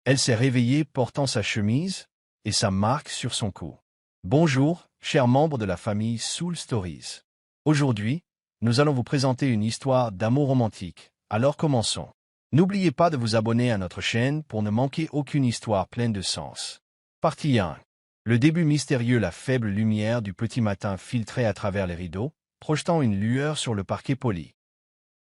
Elle s'est réveillée portant sa chemise et sa marque sur son cou. Bonjour, chers membres de la famille Soul Stories. Aujourd'hui, nous allons vous présenter une histoire d'amour romantique. Alors commençons. N'oubliez pas de vous abonner à notre chaîne pour ne manquer aucune histoire pleine de sens. Partie 1. Le début mystérieux. La faible lumière du petit matin filtrait à travers les rideaux, projetant une lueur sur le parquet poli.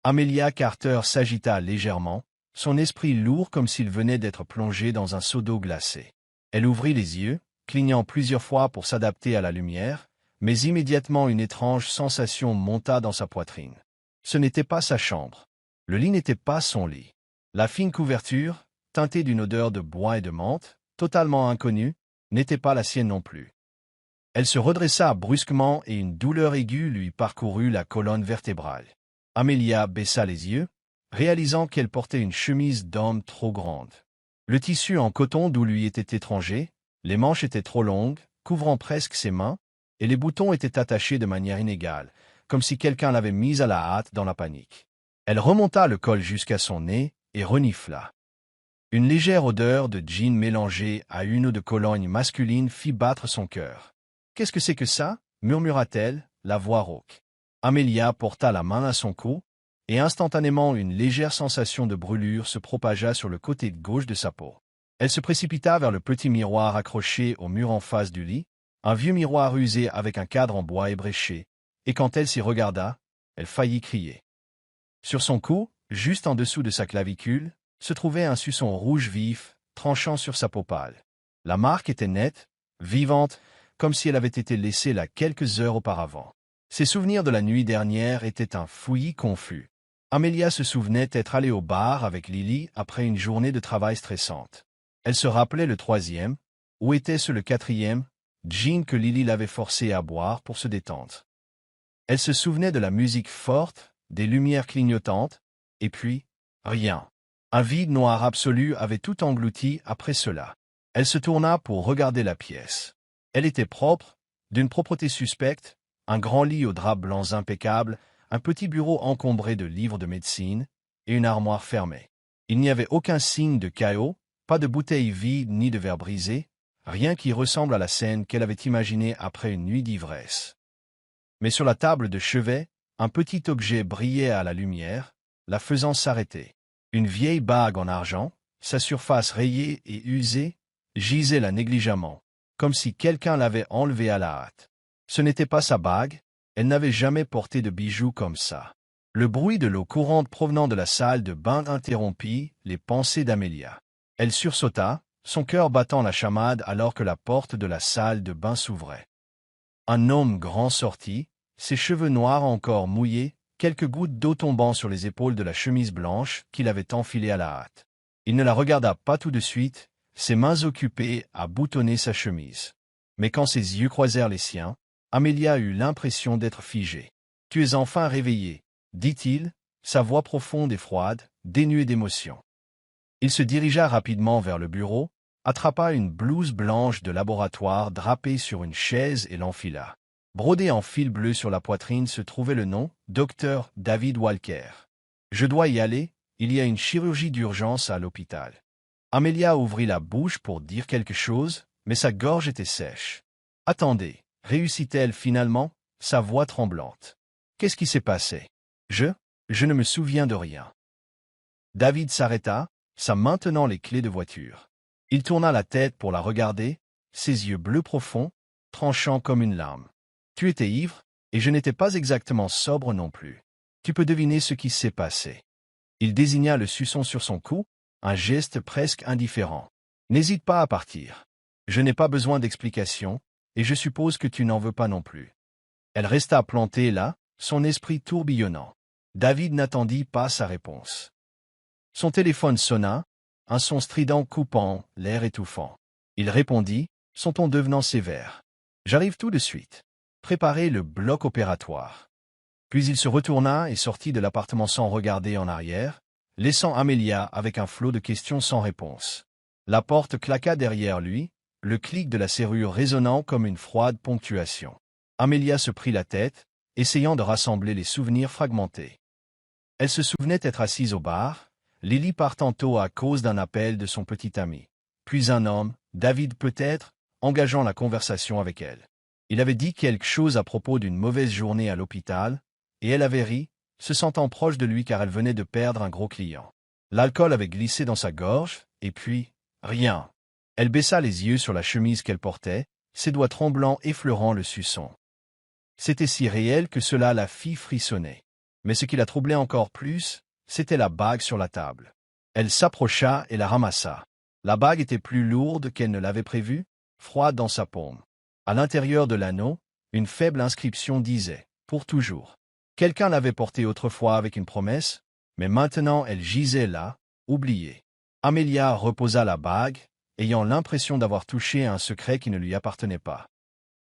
Amelia Carter s'agita légèrement, son esprit lourd comme s'il venait d'être plongé dans un seau d'eau glacée. Elle ouvrit les yeux, clignant plusieurs fois pour s'adapter à la lumière, mais immédiatement une étrange sensation monta dans sa poitrine. Ce n'était pas sa chambre. Le lit n'était pas son lit. La fine couverture, teintée d'une odeur de bois et de menthe, totalement inconnue, n'était pas la sienne non plus. Elle se redressa brusquement et une douleur aiguë lui parcourut la colonne vertébrale. Amelia baissa les yeux, réalisant qu'elle portait une chemise d'homme trop grande. Le tissu en coton d'où lui était étranger, les manches étaient trop longues, couvrant presque ses mains, et les boutons étaient attachés de manière inégale, comme si quelqu'un l'avait mise à la hâte dans la panique. Elle remonta le col jusqu'à son nez et renifla. Une légère odeur de gin mélangée à une eau de Cologne masculine fit battre son cœur. « Qu'est-ce que c'est que ça ?» murmura-t-elle, la voix rauque. Amelia porta la main à son cou, et instantanément une légère sensation de brûlure se propagea sur le côté gauche de sa peau. Elle se précipita vers le petit miroir accroché au mur en face du lit, un vieux miroir usé avec un cadre en bois ébréché, et quand elle s'y regarda, elle faillit crier. Sur son cou, juste en dessous de sa clavicule, se trouvait un suçon rouge vif, tranchant sur sa peau pâle. La marque était nette, vivante, comme si elle avait été laissée là quelques heures auparavant. Ses souvenirs de la nuit dernière étaient un fouillis confus. Amelia se souvenait être allée au bar avec Lily après une journée de travail stressante. Elle se rappelait le troisième, ou était-ce le quatrième, gin que Lily l'avait forcé à boire pour se détendre. Elle se souvenait de la musique forte, des lumières clignotantes, et puis, rien. Un vide noir absolu avait tout englouti après cela. Elle se tourna pour regarder la pièce. Elle était propre, d'une propreté suspecte, un grand lit aux draps blancs impeccables, un petit bureau encombré de livres de médecine, et une armoire fermée. Il n'y avait aucun signe de chaos, pas de bouteille vide ni de verre brisé, rien qui ressemble à la scène qu'elle avait imaginée après une nuit d'ivresse. Mais sur la table de chevet, un petit objet brillait à la lumière, la faisant s'arrêter. Une vieille bague en argent, sa surface rayée et usée, gisait là négligemment, comme si quelqu'un l'avait enlevée à la hâte. Ce n'était pas sa bague, elle n'avait jamais porté de bijoux comme ça. Le bruit de l'eau courante provenant de la salle de bain interrompit les pensées d'Amelia. Elle sursauta, son cœur battant la chamade alors que la porte de la salle de bain s'ouvrait. Un homme grand sortit, ses cheveux noirs encore mouillés, quelques gouttes d'eau tombant sur les épaules de la chemise blanche qu'il avait enfilée à la hâte. Il ne la regarda pas tout de suite, ses mains occupées à boutonner sa chemise. Mais quand ses yeux croisèrent les siens, Amelia eut l'impression d'être figée. « Tu es enfin réveillée, » dit-il, sa voix profonde et froide, dénuée d'émotion. Il se dirigea rapidement vers le bureau, attrapa une blouse blanche de laboratoire drapée sur une chaise et l'enfila. Brodé en fil bleu sur la poitrine se trouvait le nom « Dr. David Walker ». « Je dois y aller, il y a une chirurgie d'urgence à l'hôpital. » Amelia ouvrit la bouche pour dire quelque chose, mais sa gorge était sèche. « Attendez, » réussit-elle finalement, sa voix tremblante. « Qu'est-ce qui s'est passé ? Je ne me souviens de rien. » David s'arrêta, sa main tenant les clés de voiture. Il tourna la tête pour la regarder, ses yeux bleus profonds, tranchants comme une lame. « Tu étais ivre, et je n'étais pas exactement sobre non plus. Tu peux deviner ce qui s'est passé. » Il désigna le suçon sur son cou, un geste presque indifférent. « N'hésite pas à partir. Je n'ai pas besoin d'explications, et je suppose que tu n'en veux pas non plus. » Elle resta plantée là, son esprit tourbillonnant. David n'attendit pas sa réponse. Son téléphone sonna, un son strident coupant l'air étouffant. Il répondit, son ton devenant sévère. « J'arrive tout de suite. Préparez le bloc opératoire. » Puis il se retourna et sortit de l'appartement sans regarder en arrière, laissant Amelia avec un flot de questions sans réponse. La porte claqua derrière lui, le clic de la serrure résonnant comme une froide ponctuation. Amelia se prit la tête, essayant de rassembler les souvenirs fragmentés. Elle se souvenait être assise au bar, Lily part tantôt à cause d'un appel de son petit ami. Puis un homme, David peut-être, engageant la conversation avec elle. Il avait dit quelque chose à propos d'une mauvaise journée à l'hôpital, et elle avait ri, se sentant proche de lui car elle venait de perdre un gros client. L'alcool avait glissé dans sa gorge, et puis, rien. Elle baissa les yeux sur la chemise qu'elle portait, ses doigts tremblants effleurant le suçon. C'était si réel que cela la fit frissonner. Mais ce qui la troublait encore plus, c'était la bague sur la table. Elle s'approcha et la ramassa. La bague était plus lourde qu'elle ne l'avait prévu, froide dans sa paume. À l'intérieur de l'anneau, une faible inscription disait « Pour toujours ». Quelqu'un l'avait portée autrefois avec une promesse, mais maintenant elle gisait là, oubliée. Amelia reposa la bague, ayant l'impression d'avoir touché à un secret qui ne lui appartenait pas.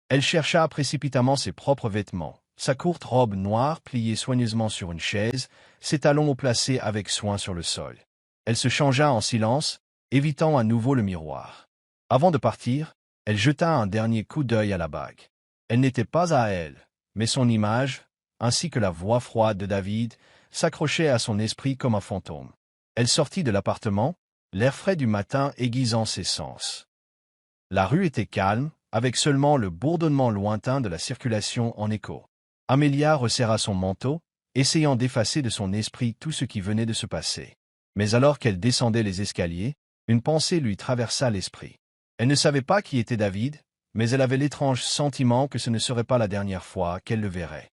Elle chercha précipitamment ses propres vêtements, sa courte robe noire pliée soigneusement sur une chaise, ses talons placés avec soin sur le sol. Elle se changea en silence, évitant à nouveau le miroir. Avant de partir, elle jeta un dernier coup d'œil à la bague. Elle n'était pas à elle, mais son image, ainsi que la voix froide de David, s'accrochait à son esprit comme un fantôme. Elle sortit de l'appartement, l'air frais du matin aiguisant ses sens. La rue était calme, avec seulement le bourdonnement lointain de la circulation en écho. Amelia resserra son manteau, essayant d'effacer de son esprit tout ce qui venait de se passer. Mais alors qu'elle descendait les escaliers, une pensée lui traversa l'esprit. Elle ne savait pas qui était David, mais elle avait l'étrange sentiment que ce ne serait pas la dernière fois qu'elle le verrait.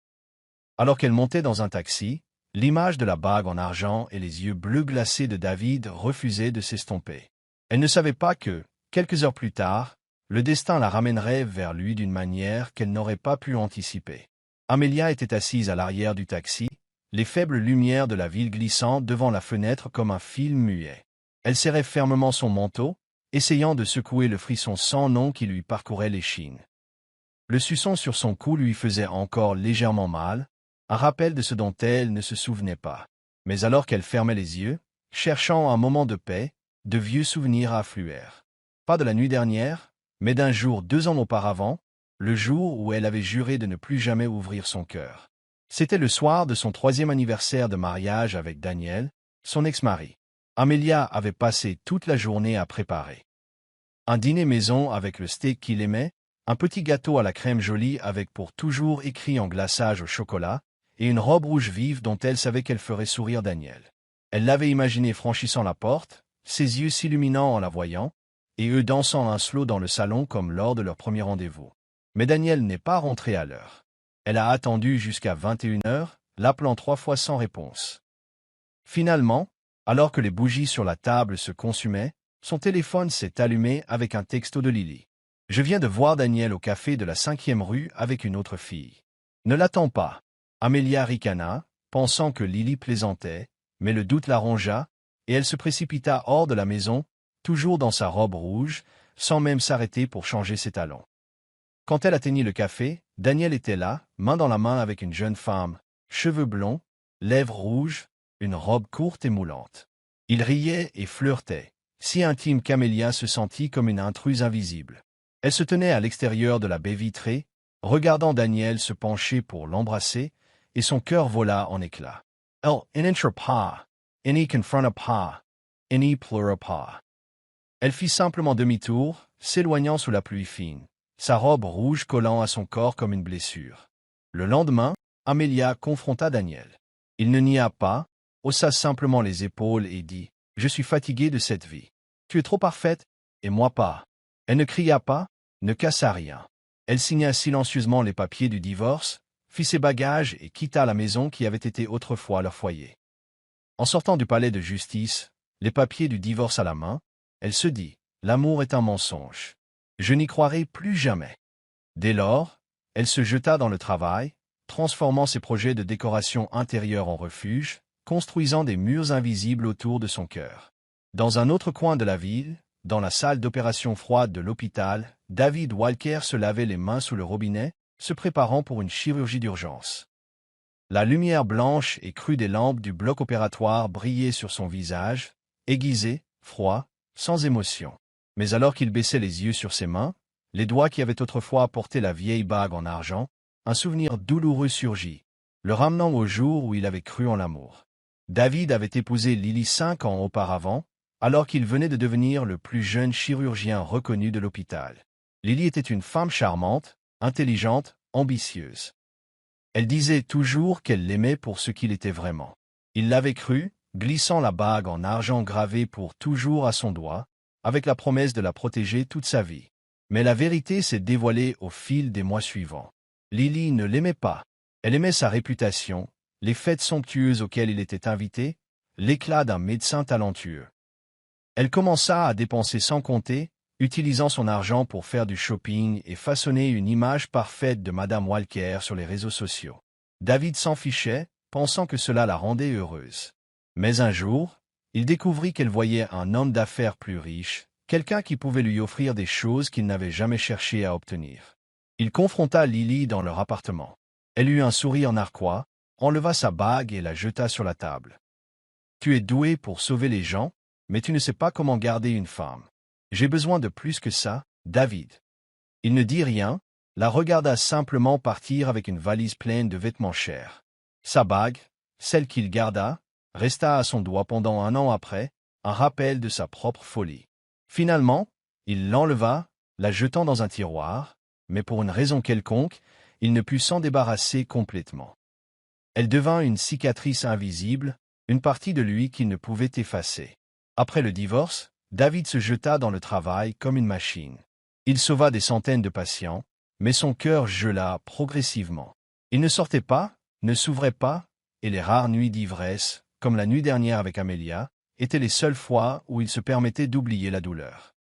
Alors qu'elle montait dans un taxi, l'image de la bague en argent et les yeux bleus glacés de David refusaient de s'estomper. Elle ne savait pas que, quelques heures plus tard, le destin la ramènerait vers lui d'une manière qu'elle n'aurait pas pu anticiper. Amelia était assise à l'arrière du taxi, les faibles lumières de la ville glissant devant la fenêtre comme un film muet. Elle serrait fermement son manteau, essayant de secouer le frisson sans nom qui lui parcourait l'échine. Le suçon sur son cou lui faisait encore légèrement mal, un rappel de ce dont elle ne se souvenait pas. Mais alors qu'elle fermait les yeux, cherchant un moment de paix, de vieux souvenirs affluèrent. Pas de la nuit dernière, mais d'un jour 2 ans auparavant, le jour où elle avait juré de ne plus jamais ouvrir son cœur. C'était le soir de son 3e anniversaire de mariage avec Daniel, son ex-mari. Amelia avait passé toute la journée à préparer. Un dîner maison avec le steak qu'il aimait, un petit gâteau à la crème jolie avec pour toujours écrit en glaçage au chocolat, et une robe rouge vive dont elle savait qu'elle ferait sourire Daniel. Elle l'avait imaginé franchissant la porte, ses yeux s'illuminant en la voyant, et eux dansant un slow dans le salon comme lors de leur premier rendez-vous. Mais Daniel n'est pas rentré à l'heure. Elle a attendu jusqu'à 21h, l'appelant 3 fois sans réponse. Finalement, alors que les bougies sur la table se consumaient, son téléphone s'est allumé avec un texto de Lily. « Je viens de voir Daniel au café de la 5e rue avec une autre fille. Ne l'attends pas. » Amelia ricana, pensant que Lily plaisantait, mais le doute la rongea, et elle se précipita hors de la maison, toujours dans sa robe rouge, sans même s'arrêter pour changer ses talons. Quand elle atteignit le café, Daniel était là, main dans la main avec une jeune femme, cheveux blonds, lèvres rouges, une robe courte et moulante. Il riait et flirtait, si intime qu'Amelia se sentit comme une intruse invisible. Elle se tenait à l'extérieur de la baie vitrée, regardant Daniel se pencher pour l'embrasser, et son cœur vola en éclats. Elle n'entra pas, elle n'y confronta pas, elle n'y pleura pas. Elle fit simplement demi-tour, s'éloignant sous la pluie fine, sa robe rouge collant à son corps comme une blessure. Le lendemain, Amelia confronta Daniel. Il ne nia pas, haussa simplement les épaules et dit « Je suis fatigué de cette vie. Tu es trop parfaite, et moi pas. » Elle ne cria pas, ne cassa rien. Elle signa silencieusement les papiers du divorce, fit ses bagages et quitta la maison qui avait été autrefois leur foyer. En sortant du palais de justice, les papiers du divorce à la main, elle se dit « L'amour est un mensonge. Je n'y croirai plus jamais. » Dès lors, elle se jeta dans le travail, transformant ses projets de décoration intérieure en refuge, construisant des murs invisibles autour de son cœur. Dans un autre coin de la ville, dans la salle d'opération froide de l'hôpital, David Walker se lavait les mains sous le robinet, se préparant pour une chirurgie d'urgence. La lumière blanche et crue des lampes du bloc opératoire brillait sur son visage, aiguisé, froid, sans émotion. Mais alors qu'il baissait les yeux sur ses mains, les doigts qui avaient autrefois porté la vieille bague en argent, un souvenir douloureux surgit, le ramenant au jour où il avait cru en l'amour. David avait épousé Lily 5 ans auparavant, alors qu'il venait de devenir le plus jeune chirurgien reconnu de l'hôpital. Lily était une femme charmante, intelligente, ambitieuse. Elle disait toujours qu'elle l'aimait pour ce qu'il était vraiment. Il l'avait cru, glissant la bague en argent gravée pour toujours à son doigt, avec la promesse de la protéger toute sa vie. Mais la vérité s'est dévoilée au fil des mois suivants. Lily ne l'aimait pas. Elle aimait sa réputation, les fêtes somptueuses auxquelles il était invité, l'éclat d'un médecin talentueux. Elle commença à dépenser sans compter, utilisant son argent pour faire du shopping et façonner une image parfaite de Madame Walker sur les réseaux sociaux. David s'en fichait, pensant que cela la rendait heureuse. Mais un jour, il découvrit qu'elle voyait un homme d'affaires plus riche, quelqu'un qui pouvait lui offrir des choses qu'il n'avait jamais cherché à obtenir. Il confronta Lily dans leur appartement. Elle eut un sourire narquois, enleva sa bague et la jeta sur la table. « Tu es doué pour sauver les gens, mais tu ne sais pas comment garder une femme. J'ai besoin de plus que ça, David. » Il ne dit rien, la regarda simplement partir avec une valise pleine de vêtements chers. Sa bague, celle qu'il garda, resta à son doigt pendant 1 an après, un rappel de sa propre folie. Finalement, il l'enleva, la jetant dans un tiroir, mais pour une raison quelconque, il ne put s'en débarrasser complètement. Elle devint une cicatrice invisible, une partie de lui qu'il ne pouvait effacer. Après le divorce, David se jeta dans le travail comme une machine. Il sauva des centaines de patients, mais son cœur gela progressivement. Il ne sortait pas, ne s'ouvrait pas, et les rares nuits d'ivresse, comme la nuit dernière avec Amelia, étaient les seules fois où il se permettait d'oublier la douleur.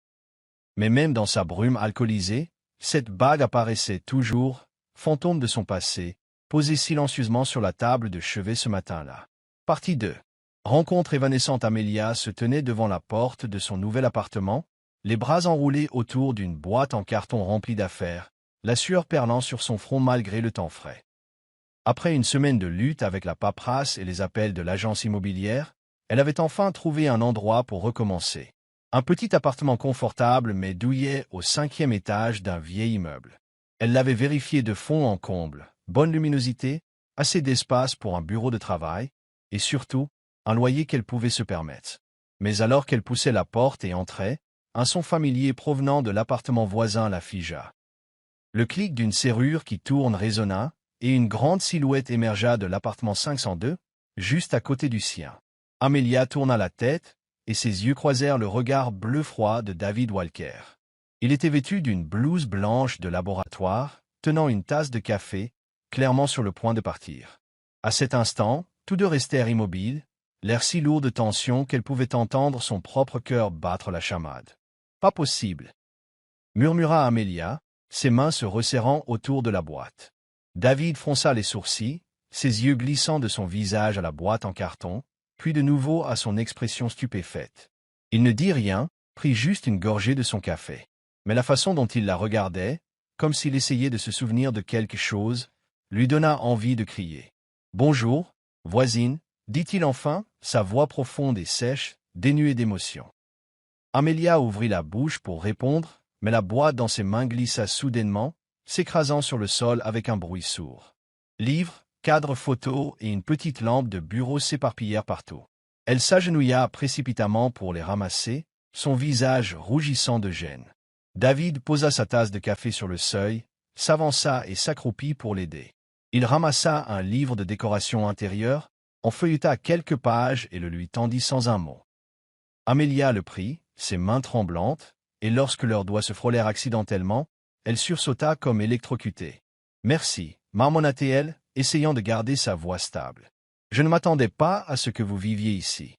Mais même dans sa brume alcoolisée, cette bague apparaissait toujours, fantôme de son passé, posée silencieusement sur la table de chevet ce matin-là. Partie 2. Rencontre évanescente. Amelia se tenait devant la porte de son nouvel appartement, les bras enroulés autour d'une boîte en carton remplie d'affaires, la sueur perlant sur son front malgré le temps frais. Après une semaine de lutte avec la paperasse et les appels de l'agence immobilière, elle avait enfin trouvé un endroit pour recommencer. Un petit appartement confortable mais douillet au 5e étage d'un vieil immeuble. Elle l'avait vérifié de fond en comble, bonne luminosité, assez d'espace pour un bureau de travail, et surtout, un loyer qu'elle pouvait se permettre. Mais alors qu'elle poussait la porte et entrait, un son familier provenant de l'appartement voisin la figea. Le clic d'une serrure qui tourne résonna, et une grande silhouette émergea de l'appartement 502, juste à côté du sien. Amelia tourna la tête, et ses yeux croisèrent le regard bleu-froid de David Walker. Il était vêtu d'une blouse blanche de laboratoire, tenant une tasse de café, clairement sur le point de partir. À cet instant, tous deux restèrent immobiles, l'air si lourd de tension qu'elle pouvait entendre son propre cœur battre la chamade. « Pas possible !» murmura Amelia, ses mains se resserrant autour de la boîte. David fronça les sourcils, ses yeux glissant de son visage à la boîte en carton, puis de nouveau à son expression stupéfaite. Il ne dit rien, prit juste une gorgée de son café. Mais la façon dont il la regardait, comme s'il essayait de se souvenir de quelque chose, lui donna envie de crier. « Bonjour, voisine », dit-il enfin, sa voix profonde et sèche, dénuée d'émotion. Amelia ouvrit la bouche pour répondre, mais la boîte dans ses mains glissa soudainement, s'écrasant sur le sol avec un bruit sourd. Livres, cadres photos et une petite lampe de bureau s'éparpillèrent partout. Elle s'agenouilla précipitamment pour les ramasser, son visage rougissant de gêne. David posa sa tasse de café sur le seuil, s'avança et s'accroupit pour l'aider. Il ramassa un livre de décoration intérieure, en feuilleta quelques pages et le lui tendit sans un mot. Amelia le prit, ses mains tremblantes, et lorsque leurs doigts se frôlèrent accidentellement, elle sursauta comme électrocutée. « Merci » marmonna-t-elle, essayant de garder sa voix stable. « Je ne m'attendais pas à ce que vous viviez ici. »«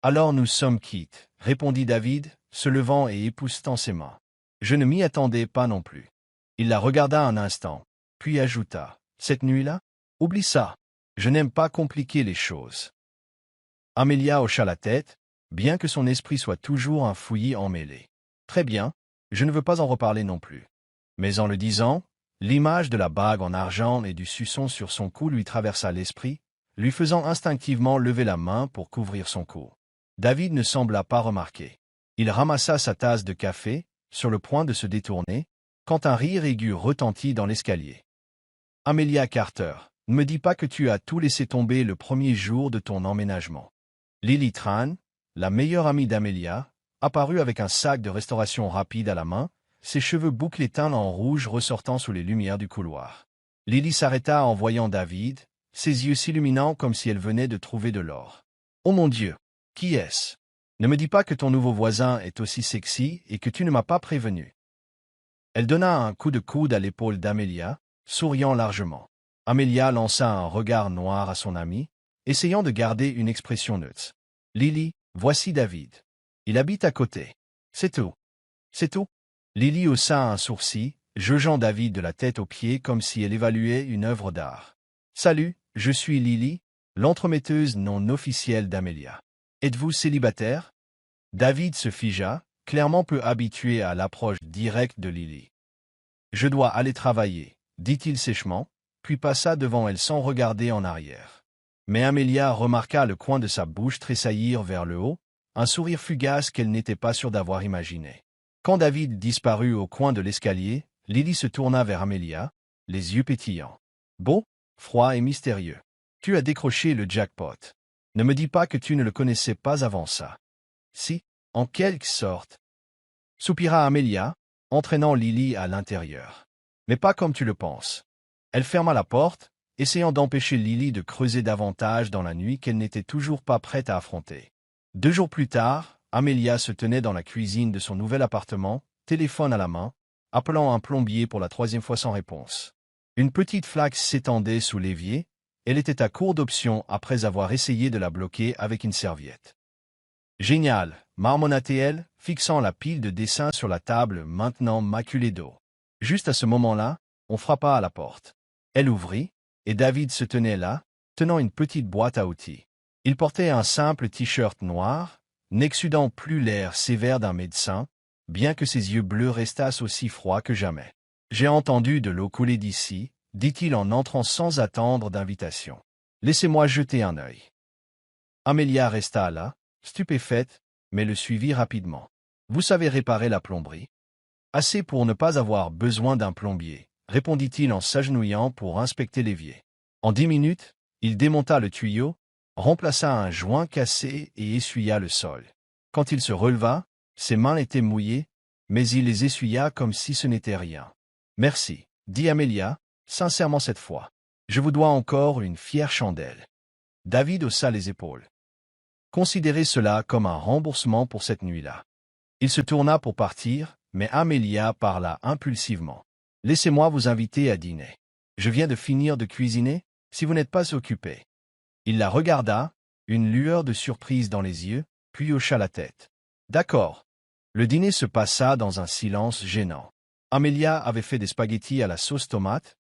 Alors nous sommes quittes » répondit David, se levant et époussetant ses mains. « Je ne m'y attendais pas non plus. » Il la regarda un instant, puis ajouta. « Cette nuit-là? Oublie ça. Je n'aime pas compliquer les choses. » Amelia hocha la tête, bien que son esprit soit toujours un fouillis emmêlé. « Très bien, je ne veux pas en reparler non plus. » Mais en le disant, l'image de la bague en argent et du suçon sur son cou lui traversa l'esprit, lui faisant instinctivement lever la main pour couvrir son cou. David ne sembla pas remarquer. Il ramassa sa tasse de café, sur le point de se détourner, quand un rire aigu retentit dans l'escalier. « Amelia Carter, ne me dis pas que tu as tout laissé tomber le premier jour de ton emménagement. » Lily Tran, la meilleure amie d'Amelia, apparut avec un sac de restauration rapide à la main, ses cheveux bouclés teints en rouge ressortant sous les lumières du couloir. Lily s'arrêta en voyant David, ses yeux s'illuminant comme si elle venait de trouver de l'or. « Oh mon Dieu! Qui est-ce? Ne me dis pas que ton nouveau voisin est aussi sexy et que tu ne m'as pas prévenu. » Elle donna un coup de coude à l'épaule d'Amelia, souriant largement. Amelia lança un regard noir à son amie, essayant de garder une expression neutre. « Lily, voici David. Il habite à côté. C'est tout. C'est tout. » Lily haussa un sourcil, jugeant David de la tête aux pieds comme si elle évaluait une œuvre d'art. « Salut, je suis Lily, l'entremetteuse non officielle d'Amelia. Êtes-vous célibataire? » David se figea, clairement peu habitué à l'approche directe de Lily. « Je dois aller travailler, » dit-il sèchement, puis passa devant elle sans regarder en arrière. Mais Amelia remarqua le coin de sa bouche tressaillir vers le haut, un sourire fugace qu'elle n'était pas sûre d'avoir imaginé. Quand David disparut au coin de l'escalier, Lily se tourna vers Amelia, les yeux pétillants. « Beau, froid et mystérieux. Tu as décroché le jackpot. Ne me dis pas que tu ne le connaissais pas avant ça. »« Si, en quelque sorte. » soupira Amelia, entraînant Lily à l'intérieur. « Mais pas comme tu le penses. » Elle ferma la porte, essayant d'empêcher Lily de creuser davantage dans la nuit qu'elle n'était toujours pas prête à affronter. 2 jours plus tard, Amelia se tenait dans la cuisine de son nouvel appartement, téléphone à la main, appelant un plombier pour la 3e fois sans réponse. Une petite flaque s'étendait sous l'évier, elle était à court d'options après avoir essayé de la bloquer avec une serviette. « Génial !» marmonna-t-elle, fixant la pile de dessins sur la table maintenant maculée d'eau. Juste à ce moment-là, on frappa à la porte. Elle ouvrit, et David se tenait là, tenant une petite boîte à outils. Il portait un simple t-shirt noir, n'exsudant plus l'air sévère d'un médecin, bien que ses yeux bleus restassent aussi froids que jamais. « J'ai entendu de l'eau couler d'ici, » dit-il en entrant sans attendre d'invitation. « Laissez-moi jeter un œil. » Amelia resta là, stupéfaite, mais le suivit rapidement. « Vous savez réparer la plomberie? »« Assez pour ne pas avoir besoin d'un plombier, » répondit-il en s'agenouillant pour inspecter l'évier. En 10 minutes, il démonta le tuyau, remplaça un joint cassé et essuya le sol. Quand il se releva, ses mains étaient mouillées, mais il les essuya comme si ce n'était rien. « Merci, » dit Amelia, sincèrement cette fois. « Je vous dois encore une fière chandelle. » David haussa les épaules. Considérez cela comme un remboursement pour cette nuit-là. Il se tourna pour partir, mais Amelia parla impulsivement. « Laissez-moi vous inviter à dîner. Je viens de finir de cuisiner, si vous n'êtes pas occupé. » Il la regarda, une lueur de surprise dans les yeux, puis hocha la tête. « D'accord. » Le dîner se passa dans un silence gênant. Amelia avait fait des spaghettis à la sauce tomate,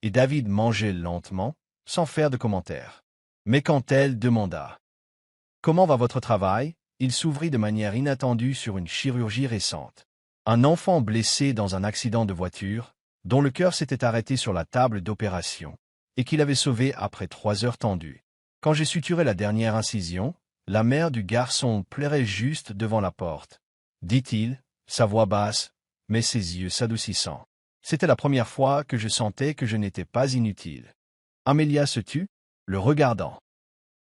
et David mangeait lentement, sans faire de commentaires. Mais quand elle demanda « Comment va votre travail ?», il s'ouvrit de manière inattendue sur une chirurgie récente. Un enfant blessé dans un accident de voiture, dont le cœur s'était arrêté sur la table d'opération, et qu'il avait sauvé après 3 heures tendues. Quand j'ai suturé la dernière incision, la mère du garçon pleurait juste devant la porte, dit-il, sa voix basse, mais ses yeux s'adoucissant. C'était la première fois que je sentais que je n'étais pas inutile. Amelia se tut, le regardant.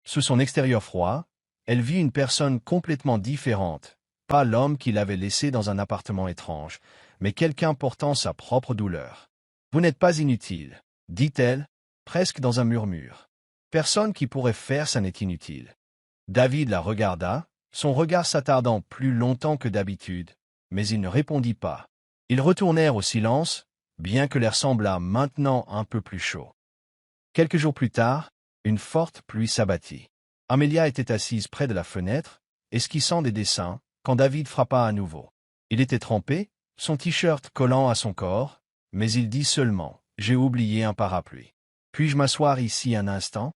Sous son extérieur froid, elle vit une personne complètement différente, pas l'homme qui l'avait laissé dans un appartement étrange, mais quelqu'un portant sa propre douleur. « Vous n'êtes pas inutile, » dit-elle, presque dans un murmure. « Personne qui pourrait faire ça n'est inutile. » David la regarda, son regard s'attardant plus longtemps que d'habitude, mais il ne répondit pas. Ils retournèrent au silence, bien que l'air semblât maintenant un peu plus chaud. Quelques jours plus tard, une forte pluie s'abattit. Amelia était assise près de la fenêtre, esquissant des dessins, quand David frappa à nouveau. Il était trempé, son t-shirt collant à son corps, mais il dit seulement « J'ai oublié un parapluie. Puis-je m'asseoir ici un instant ?»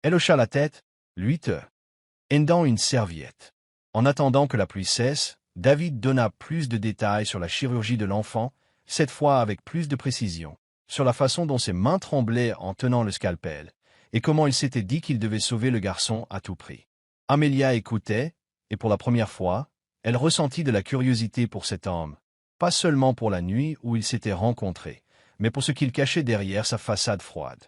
Elle hocha la tête, lui tendant une serviette. En attendant que la pluie cesse, David donna plus de détails sur la chirurgie de l'enfant, cette fois avec plus de précision, sur la façon dont ses mains tremblaient en tenant le scalpel, et comment il s'était dit qu'il devait sauver le garçon à tout prix. Amelia écoutait, et pour la première fois, elle ressentit de la curiosité pour cet homme, pas seulement pour la nuit où ils s'étaient rencontrés, mais pour ce qu'il cachait derrière sa façade froide.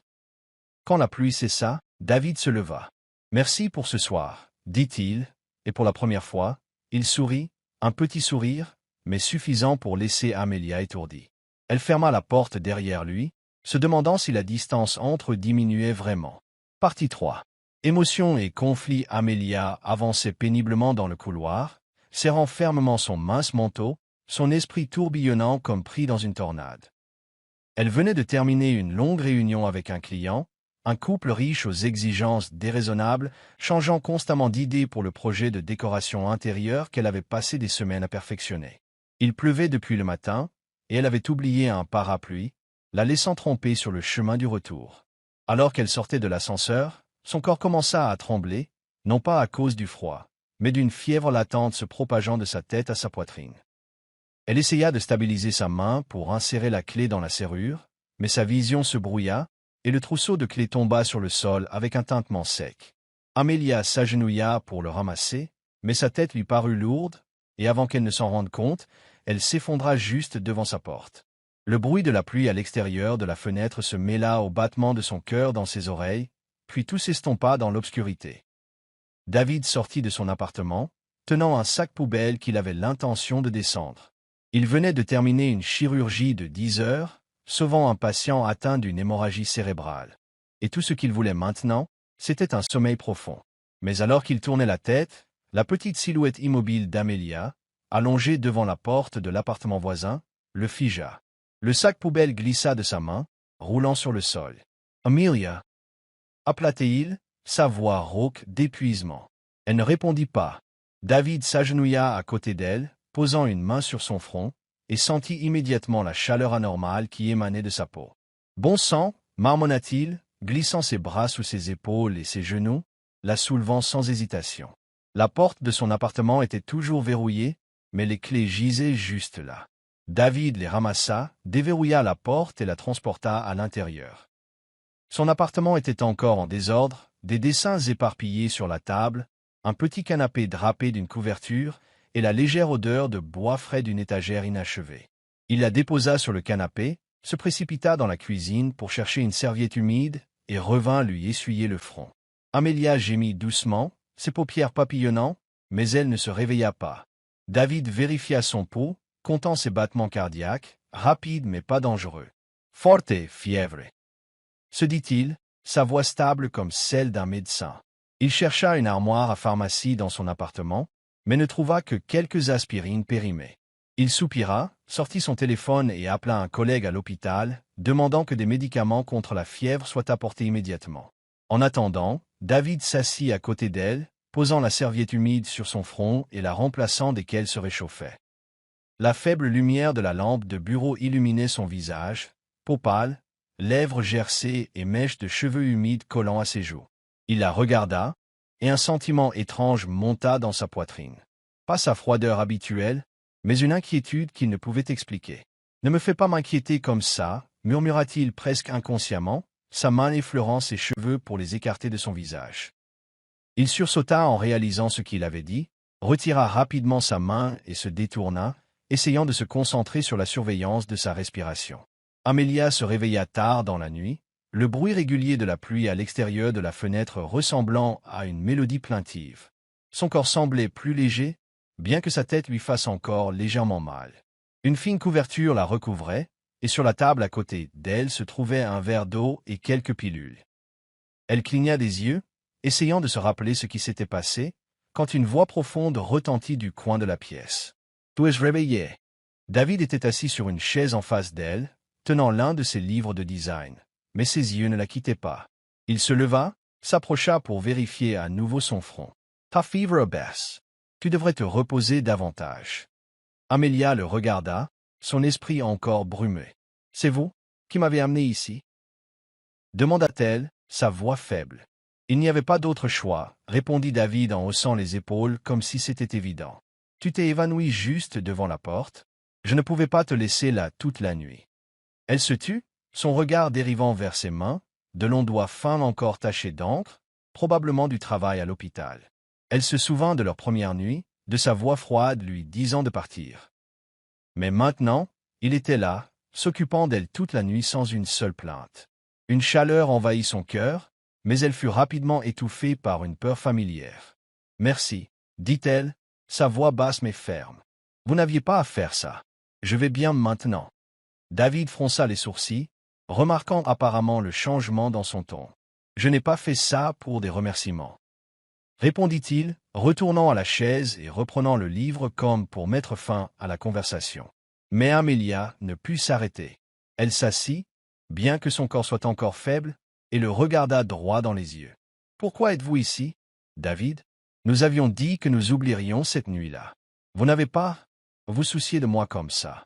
Quand la pluie cessa, David se leva. « Merci pour ce soir, » dit-il, et pour la première fois, il sourit, un petit sourire, mais suffisant pour laisser Amelia étourdie. Elle ferma la porte derrière lui, se demandant si la distance entre eux diminuait vraiment. Partie 3. Émotion et conflit. Amelia avançait péniblement dans le couloir, serrant fermement son mince manteau, son esprit tourbillonnant comme pris dans une tornade. Elle venait de terminer une longue réunion avec un client, un couple riche aux exigences déraisonnables, changeant constamment d'idées pour le projet de décoration intérieure qu'elle avait passé des semaines à perfectionner. Il pleuvait depuis le matin, et elle avait oublié un parapluie, la laissant tromper sur le chemin du retour. Alors qu'elle sortait de l'ascenseur, son corps commença à trembler, non pas à cause du froid, mais d'une fièvre latente se propageant de sa tête à sa poitrine. Elle essaya de stabiliser sa main pour insérer la clé dans la serrure, mais sa vision se brouilla, et le trousseau de clés tomba sur le sol avec un tintement sec. Amelia s'agenouilla pour le ramasser, mais sa tête lui parut lourde, et avant qu'elle ne s'en rende compte, elle s'effondra juste devant sa porte. Le bruit de la pluie à l'extérieur de la fenêtre se mêla au battement de son cœur dans ses oreilles, puis tout s'estompa dans l'obscurité. David sortit de son appartement, tenant un sac poubelle qu'il avait l'intention de descendre. Il venait de terminer une chirurgie de 10 heures, sauvant un patient atteint d'une hémorragie cérébrale. Et tout ce qu'il voulait maintenant, c'était un sommeil profond. Mais alors qu'il tournait la tête, la petite silhouette immobile d'Amelia, allongée devant la porte de l'appartement voisin, le figea. Le sac poubelle glissa de sa main, roulant sur le sol. « Amelia » appela-t-il, sa voix rauque d'épuisement. Elle ne répondit pas. David s'agenouilla à côté d'elle, posant une main sur son front, et sentit immédiatement la chaleur anormale qui émanait de sa peau. « Bon sang » marmonna-t-il, glissant ses bras sous ses épaules et ses genoux, la soulevant sans hésitation. La porte de son appartement était toujours verrouillée, mais les clés gisaient juste là. David les ramassa, déverrouilla la porte et la transporta à l'intérieur. Son appartement était encore en désordre, des dessins éparpillés sur la table, un petit canapé drapé d'une couverture, et la légère odeur de bois frais d'une étagère inachevée. Il la déposa sur le canapé, se précipita dans la cuisine pour chercher une serviette humide et revint lui essuyer le front. Amelia gémit doucement, ses paupières papillonnant, mais elle ne se réveilla pas. David vérifia son pouls, comptant ses battements cardiaques, rapides mais pas dangereux. « Forte fièvre » se dit-il, sa voix stable comme celle d'un médecin. Il chercha une armoire à pharmacie dans son appartement, mais ne trouva que quelques aspirines périmées. Il soupira, sortit son téléphone et appela un collègue à l'hôpital, demandant que des médicaments contre la fièvre soient apportés immédiatement. En attendant, David s'assit à côté d'elle, posant la serviette humide sur son front et la remplaçant dès qu'elle se réchauffait. La faible lumière de la lampe de bureau illuminait son visage, peau pâle, lèvres gercées et mèches de cheveux humides collant à ses joues. Il la regarda, et un sentiment étrange monta dans sa poitrine. Pas sa froideur habituelle, mais une inquiétude qu'il ne pouvait expliquer. « Ne me fais pas m'inquiéter comme ça » murmura-t-il presque inconsciemment, sa main effleurant ses cheveux pour les écarter de son visage. Il sursauta en réalisant ce qu'il avait dit, retira rapidement sa main et se détourna, essayant de se concentrer sur la surveillance de sa respiration. Amelia se réveilla tard dans la nuit, le bruit régulier de la pluie à l'extérieur de la fenêtre ressemblant à une mélodie plaintive. Son corps semblait plus léger, bien que sa tête lui fasse encore légèrement mal. Une fine couverture la recouvrait, et sur la table à côté d'elle se trouvait un verre d'eau et quelques pilules. Elle cligna des yeux, essayant de se rappeler ce qui s'était passé, quand une voix profonde retentit du coin de la pièce. « Tu es réveillé ?» David était assis sur une chaise en face d'elle, tenant l'un de ses livres de design, mais ses yeux ne la quittaient pas. Il se leva, s'approcha pour vérifier à nouveau son front. « Ta fièvre baisse. Tu devrais te reposer davantage. » Amelia le regarda, son esprit encore brumé. « C'est vous qui m'avez amené ici ?» demanda-t-elle, sa voix faible. « Il n'y avait pas d'autre choix, » répondit David en haussant les épaules comme si c'était évident. « Tu t'es évanoui juste devant la porte. Je ne pouvais pas te laisser là toute la nuit. » Elle se tut, son regard dérivant vers ses mains, de longs doigts fins encore tachés d'encre, probablement du travail à l'hôpital. Elle se souvint de leur première nuit, de sa voix froide lui disant de partir. Mais maintenant, il était là, s'occupant d'elle toute la nuit sans une seule plainte. Une chaleur envahit son cœur, mais elle fut rapidement étouffée par une peur familière. Merci, dit-elle, sa voix basse mais ferme. Vous n'aviez pas à faire ça. Je vais bien maintenant. David fronça les sourcils, remarquant apparemment le changement dans son ton. Je n'ai pas fait ça pour des remerciements, répondit-il, retournant à la chaise et reprenant le livre comme pour mettre fin à la conversation. Mais Amelia ne put s'arrêter. Elle s'assit, bien que son corps soit encore faible, et le regarda droit dans les yeux. « Pourquoi êtes-vous ici, David? Nous avions dit que nous oublierions cette nuit-là. Vous n'avez pas vous soucier de moi comme ça. »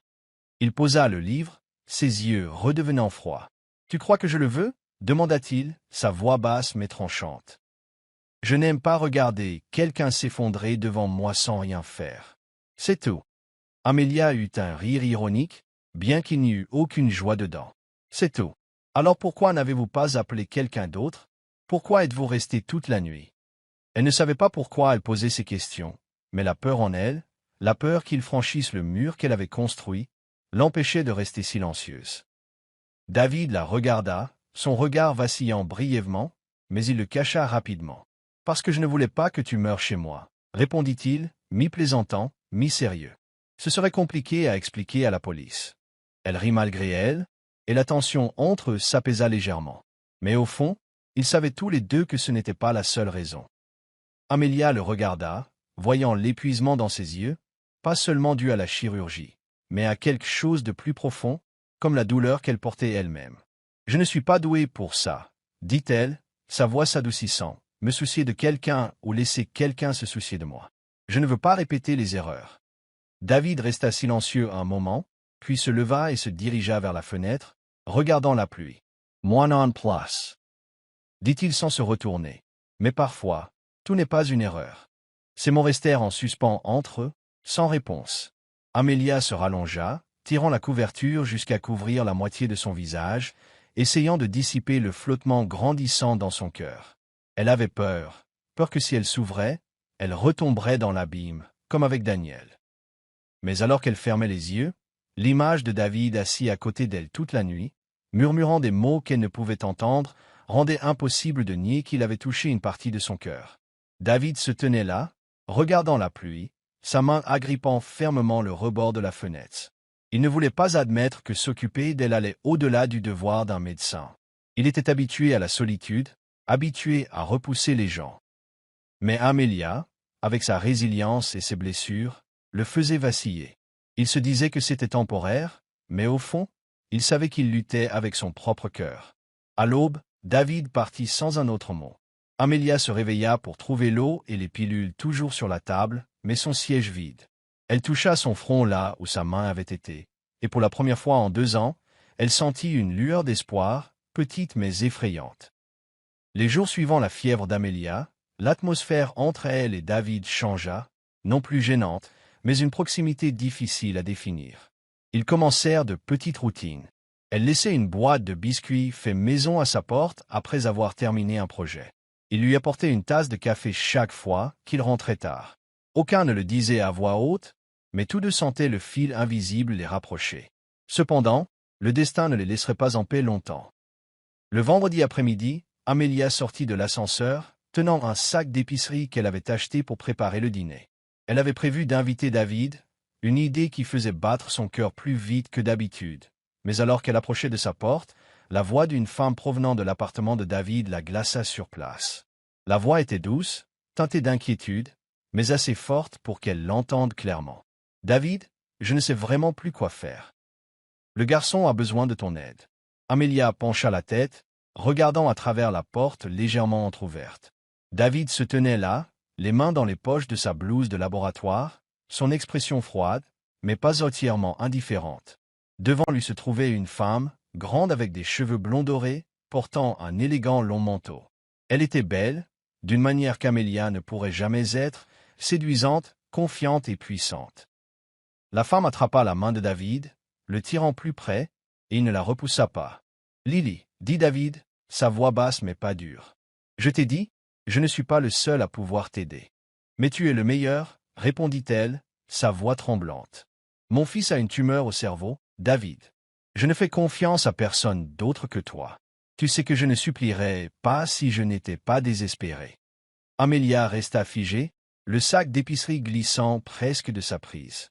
Il posa le livre, ses yeux redevenant froids. « Tu crois que je le veux? » demanda-t-il, sa voix basse mais tranchante. « Je n'aime pas regarder quelqu'un s'effondrer devant moi sans rien faire. C'est tout. » Amelia eut un rire ironique, bien qu'il n'y eût aucune joie dedans. « C'est tout. Alors pourquoi n'avez-vous pas appelé quelqu'un d'autre? Pourquoi êtes-vous resté toute la nuit? » Elle ne savait pas pourquoi elle posait ces questions, mais la peur en elle, la peur qu'il franchisse le mur qu'elle avait construit, l'empêchait de rester silencieuse. David la regarda, son regard vacillant brièvement, mais il le cacha rapidement. « Parce que je ne voulais pas que tu meures chez moi, » répondit-il, mi-plaisantant, mi-sérieux. Ce serait compliqué à expliquer à la police. Elle rit malgré elle, et la tension entre eux s'apaisa légèrement. Mais au fond, ils savaient tous les deux que ce n'était pas la seule raison. Amelia le regarda, voyant l'épuisement dans ses yeux, pas seulement dû à la chirurgie, mais à quelque chose de plus profond, comme la douleur qu'elle portait elle-même. « Je ne suis pas douée pour ça, » dit-elle, sa voix s'adoucissant, « me soucier de quelqu'un ou laisser quelqu'un se soucier de moi. Je ne veux pas répéter les erreurs. » David resta silencieux un moment, puis se leva et se dirigea vers la fenêtre, regardant la pluie. « Moi non place, » dit-il sans se retourner. Mais parfois, tout n'est pas une erreur. Ces mots restèrent en suspens entre eux, sans réponse. Amelia se rallongea, tirant la couverture jusqu'à couvrir la moitié de son visage, essayant de dissiper le flottement grandissant dans son cœur. Elle avait peur que si elle s'ouvrait, elle retomberait dans l'abîme, comme avec Daniel. Mais alors qu'elle fermait les yeux, l'image de David assis à côté d'elle toute la nuit, murmurant des mots qu'elle ne pouvait entendre, rendait impossible de nier qu'il avait touché une partie de son cœur. David se tenait là, regardant la pluie, sa main agrippant fermement le rebord de la fenêtre. Il ne voulait pas admettre que s'occuper d'elle allait au-delà du devoir d'un médecin. Il était habitué à la solitude, habitué à repousser les gens. Mais Amelia, avec sa résilience et ses blessures, le faisait vaciller. Il se disait que c'était temporaire, mais au fond, il savait qu'il luttait avec son propre cœur. À l'aube, David partit sans un autre mot. Amelia se réveilla pour trouver l'eau et les pilules toujours sur la table, mais son siège vide. Elle toucha son front là où sa main avait été, et pour la première fois en 2 ans, elle sentit une lueur d'espoir, petite mais effrayante. Les jours suivant la fièvre d'Amelia, l'atmosphère entre elle et David changea, non plus gênante, mais une proximité difficile à définir. Ils commencèrent de petites routines. Elle laissait une boîte de biscuits fait maison à sa porte après avoir terminé un projet. Il lui apportait une tasse de café chaque fois qu'il rentrait tard. Aucun ne le disait à voix haute, mais tous deux sentaient le fil invisible les rapprocher. Cependant, le destin ne les laisserait pas en paix longtemps. Le vendredi après-midi, Amelia sortit de l'ascenseur, tenant un sac d'épicerie qu'elle avait acheté pour préparer le dîner. Elle avait prévu d'inviter David, une idée qui faisait battre son cœur plus vite que d'habitude. Mais alors qu'elle approchait de sa porte, la voix d'une femme provenant de l'appartement de David la glaça sur place. La voix était douce, teintée d'inquiétude, mais assez forte pour qu'elle l'entende clairement. « David, je ne sais vraiment plus quoi faire. Le garçon a besoin de ton aide. » Amelia pencha la tête, regardant à travers la porte légèrement entr'ouverte. David se tenait là, les mains dans les poches de sa blouse de laboratoire, son expression froide, mais pas entièrement indifférente. Devant lui se trouvait une femme, grande avec des cheveux blonds dorés, portant un élégant long manteau. Elle était belle, d'une manière qu'Amelia ne pourrait jamais être, séduisante, confiante et puissante. La femme attrapa la main de David, le tirant plus près, et il ne la repoussa pas. « Lily, » dit David, sa voix basse mais pas dure. « Je t'ai dit, je ne suis pas le seul à pouvoir t'aider. »« Mais tu es le meilleur, » répondit-elle, sa voix tremblante. « Mon fils a une tumeur au cerveau, David. Je ne fais confiance à personne d'autre que toi. Tu sais que je ne supplierais pas si je n'étais pas désespéré. » Amelia resta figée, le sac d'épicerie glissant presque de sa prise.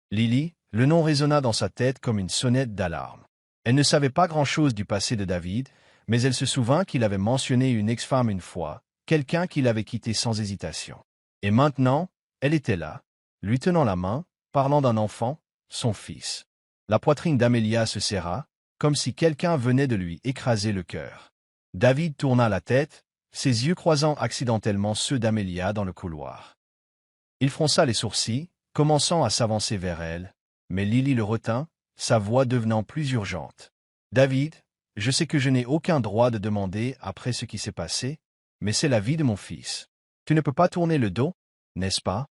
Lily, le nom résonna dans sa tête comme une sonnette d'alarme. Elle ne savait pas grand-chose du passé de David, mais elle se souvint qu'il avait mentionné une ex-femme une fois, quelqu'un qu'il avait quitté sans hésitation. Et maintenant, elle était là, lui tenant la main, parlant d'un enfant, son fils. La poitrine d'Amelia se serra, comme si quelqu'un venait de lui écraser le cœur. David tourna la tête, ses yeux croisant accidentellement ceux d'Amelia dans le couloir. Il fronça les sourcils, commençant à s'avancer vers elle, mais Lily le retint, sa voix devenant plus urgente. « David, je sais que je n'ai aucun droit de demander après ce qui s'est passé, mais c'est la vie de mon fils. Tu ne peux pas tourner le dos, n'est-ce pas ?»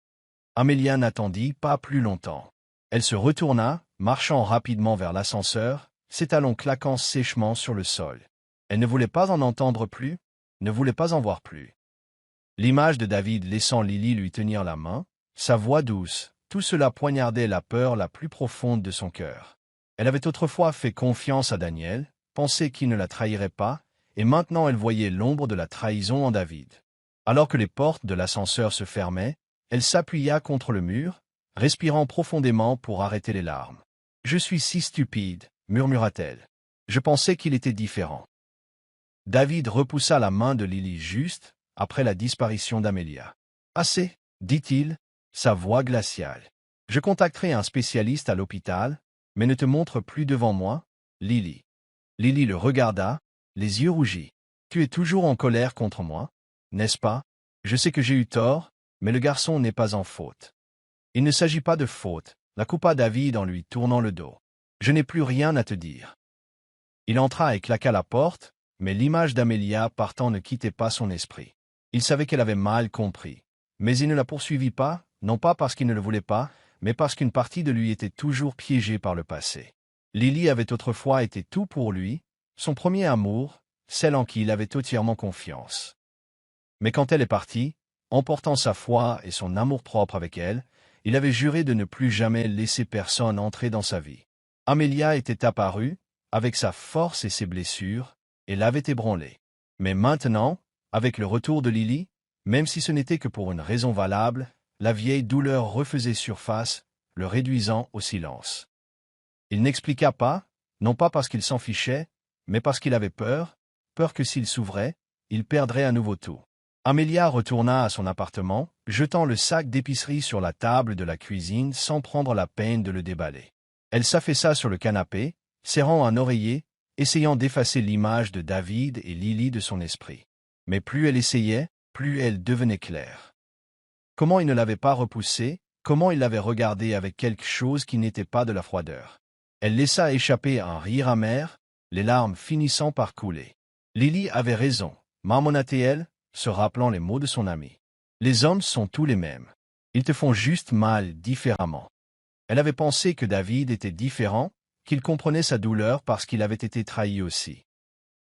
Amelia n'attendit pas plus longtemps. Elle se retourna, marchant rapidement vers l'ascenseur, ses talons claquant sèchement sur le sol. Elle ne voulait pas en entendre plus, ne voulait pas en voir plus. L'image de David laissant Lily lui tenir la main, sa voix douce, tout cela poignardait la peur la plus profonde de son cœur. Elle avait autrefois fait confiance à Daniel, pensé qu'il ne la trahirait pas, et maintenant elle voyait l'ombre de la trahison en David. Alors que les portes de l'ascenseur se fermaient, elle s'appuya contre le mur, respirant profondément pour arrêter les larmes. « Je suis si stupide, » murmura-t-elle. « Je pensais qu'il était différent. » David repoussa la main de Lily juste après la disparition d'Amelia. « Assez, » dit-il, sa voix glaciale. « Je contacterai un spécialiste à l'hôpital, mais ne te montre plus devant moi, Lily. » Lily le regarda, les yeux rougis. « Tu es toujours en colère contre moi, n'est-ce pas? Je sais que j'ai eu tort, mais le garçon n'est pas en faute. » « Il ne s'agit pas de faute, » la coupa David en lui tournant le dos. « Je n'ai plus rien à te dire. » Il entra et claqua la porte, mais l'image d'Amelia partant ne quittait pas son esprit. Il savait qu'elle avait mal compris. Mais il ne la poursuivit pas, non pas parce qu'il ne le voulait pas, mais parce qu'une partie de lui était toujours piégée par le passé. Lily avait autrefois été tout pour lui, son premier amour, celle en qui il avait entièrement confiance. Mais quand elle est partie, emportant sa foi et son amour-propre avec elle, il avait juré de ne plus jamais laisser personne entrer dans sa vie. Amelia était apparue, avec sa force et ses blessures, et l'avait ébranlé. Mais maintenant, avec le retour de Lily, même si ce n'était que pour une raison valable, la vieille douleur refaisait surface, le réduisant au silence. Il n'expliqua pas, non pas parce qu'il s'en fichait, mais parce qu'il avait peur que s'il s'ouvrait, il perdrait à nouveau tout. Amelia retourna à son appartement, jetant le sac d'épicerie sur la table de la cuisine sans prendre la peine de le déballer. Elle s'affaissa sur le canapé, serrant un oreiller, essayant d'effacer l'image de David et Lily de son esprit. Mais plus elle essayait, plus elle devenait claire. Comment il ne l'avait pas repoussée, comment il l'avait regardée avec quelque chose qui n'était pas de la froideur. Elle laissa échapper un rire amer, les larmes finissant par couler. Lily avait raison, marmonna-t-elle, se rappelant les mots de son ami. Les hommes sont tous les mêmes. Ils te font juste mal différemment. Elle avait pensé que David était différent, qu'il comprenait sa douleur parce qu'il avait été trahi aussi.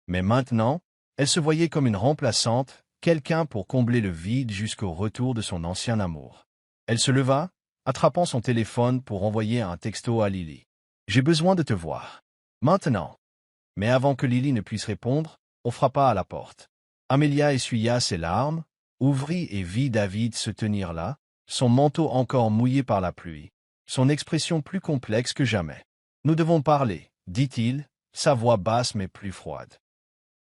Mais maintenant, elle se voyait comme une remplaçante, quelqu'un pour combler le vide jusqu'au retour de son ancien amour. Elle se leva, attrapant son téléphone pour envoyer un texto à Lily. « J'ai besoin de te voir. Maintenant. » Mais avant que Lily ne puisse répondre, on frappa à la porte. Amelia essuya ses larmes, ouvrit et vit David se tenir là, son manteau encore mouillé par la pluie, son expression plus complexe que jamais. « Nous devons parler, » dit-il, sa voix basse mais plus froide.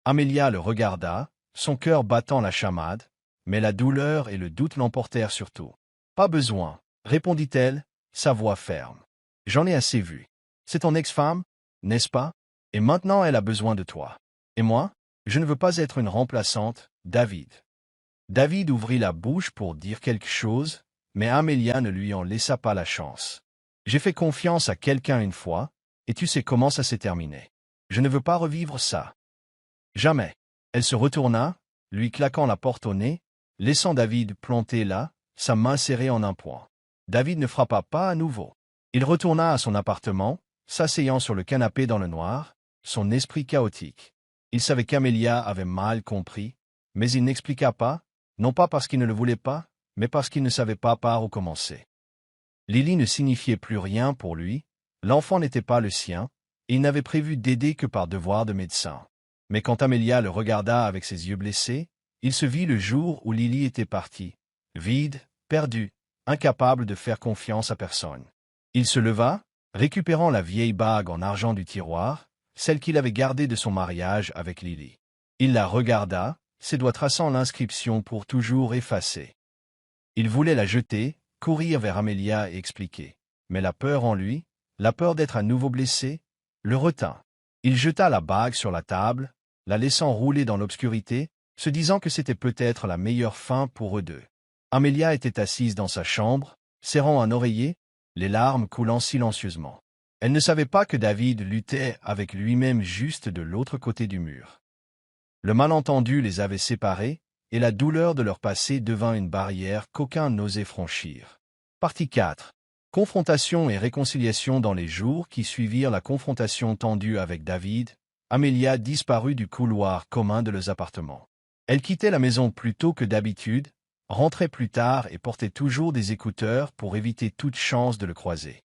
Amelia le regarda, son cœur battant la chamade, mais la douleur et le doute l'emportèrent surtout. « Pas besoin, » répondit-elle, sa voix ferme. « J'en ai assez vu. C'est ton ex-femme, n'est-ce pas? Et maintenant elle a besoin de toi. Et moi, je ne veux pas être une remplaçante, David. » David ouvrit la bouche pour dire quelque chose, mais Amelia ne lui en laissa pas la chance. « J'ai fait confiance à quelqu'un une fois, et tu sais comment ça s'est terminé. Je ne veux pas revivre ça. » Jamais. Elle se retourna, lui claquant la porte au nez, laissant David planté là, sa main serrée en un poing. David ne frappa pas à nouveau. Il retourna à son appartement, s'asseyant sur le canapé dans le noir, son esprit chaotique. Il savait qu'Amelia avait mal compris, mais il n'expliqua pas, non pas parce qu'il ne le voulait pas, mais parce qu'il ne savait pas par où commencer. Lily ne signifiait plus rien pour lui, l'enfant n'était pas le sien, et il n'avait prévu d'aider que par devoir de médecin. Mais quand Amelia le regarda avec ses yeux blessés, il se vit le jour où Lily était partie, vide, perdu, incapable de faire confiance à personne. Il se leva, récupérant la vieille bague en argent du tiroir, celle qu'il avait gardée de son mariage avec Lily. Il la regarda, ses doigts traçant l'inscription pour toujours effacée. Il voulait la jeter, courir vers Amelia et expliquer. Mais la peur en lui, la peur d'être à nouveau blessé, le retint. Il jeta la bague sur la table, la laissant rouler dans l'obscurité, se disant que c'était peut-être la meilleure fin pour eux deux. Amelia était assise dans sa chambre, serrant un oreiller, les larmes coulant silencieusement. Elle ne savait pas que David luttait avec lui-même juste de l'autre côté du mur. Le malentendu les avait séparés, et la douleur de leur passé devint une barrière qu'aucun n'osait franchir. Partie 4. Confrontation et réconciliation. Dans les jours qui suivirent la confrontation tendue avec David, Amelia disparut du couloir commun de leurs appartements. Elle quittait la maison plus tôt que d'habitude, rentrait plus tard et portait toujours des écouteurs pour éviter toute chance de le croiser.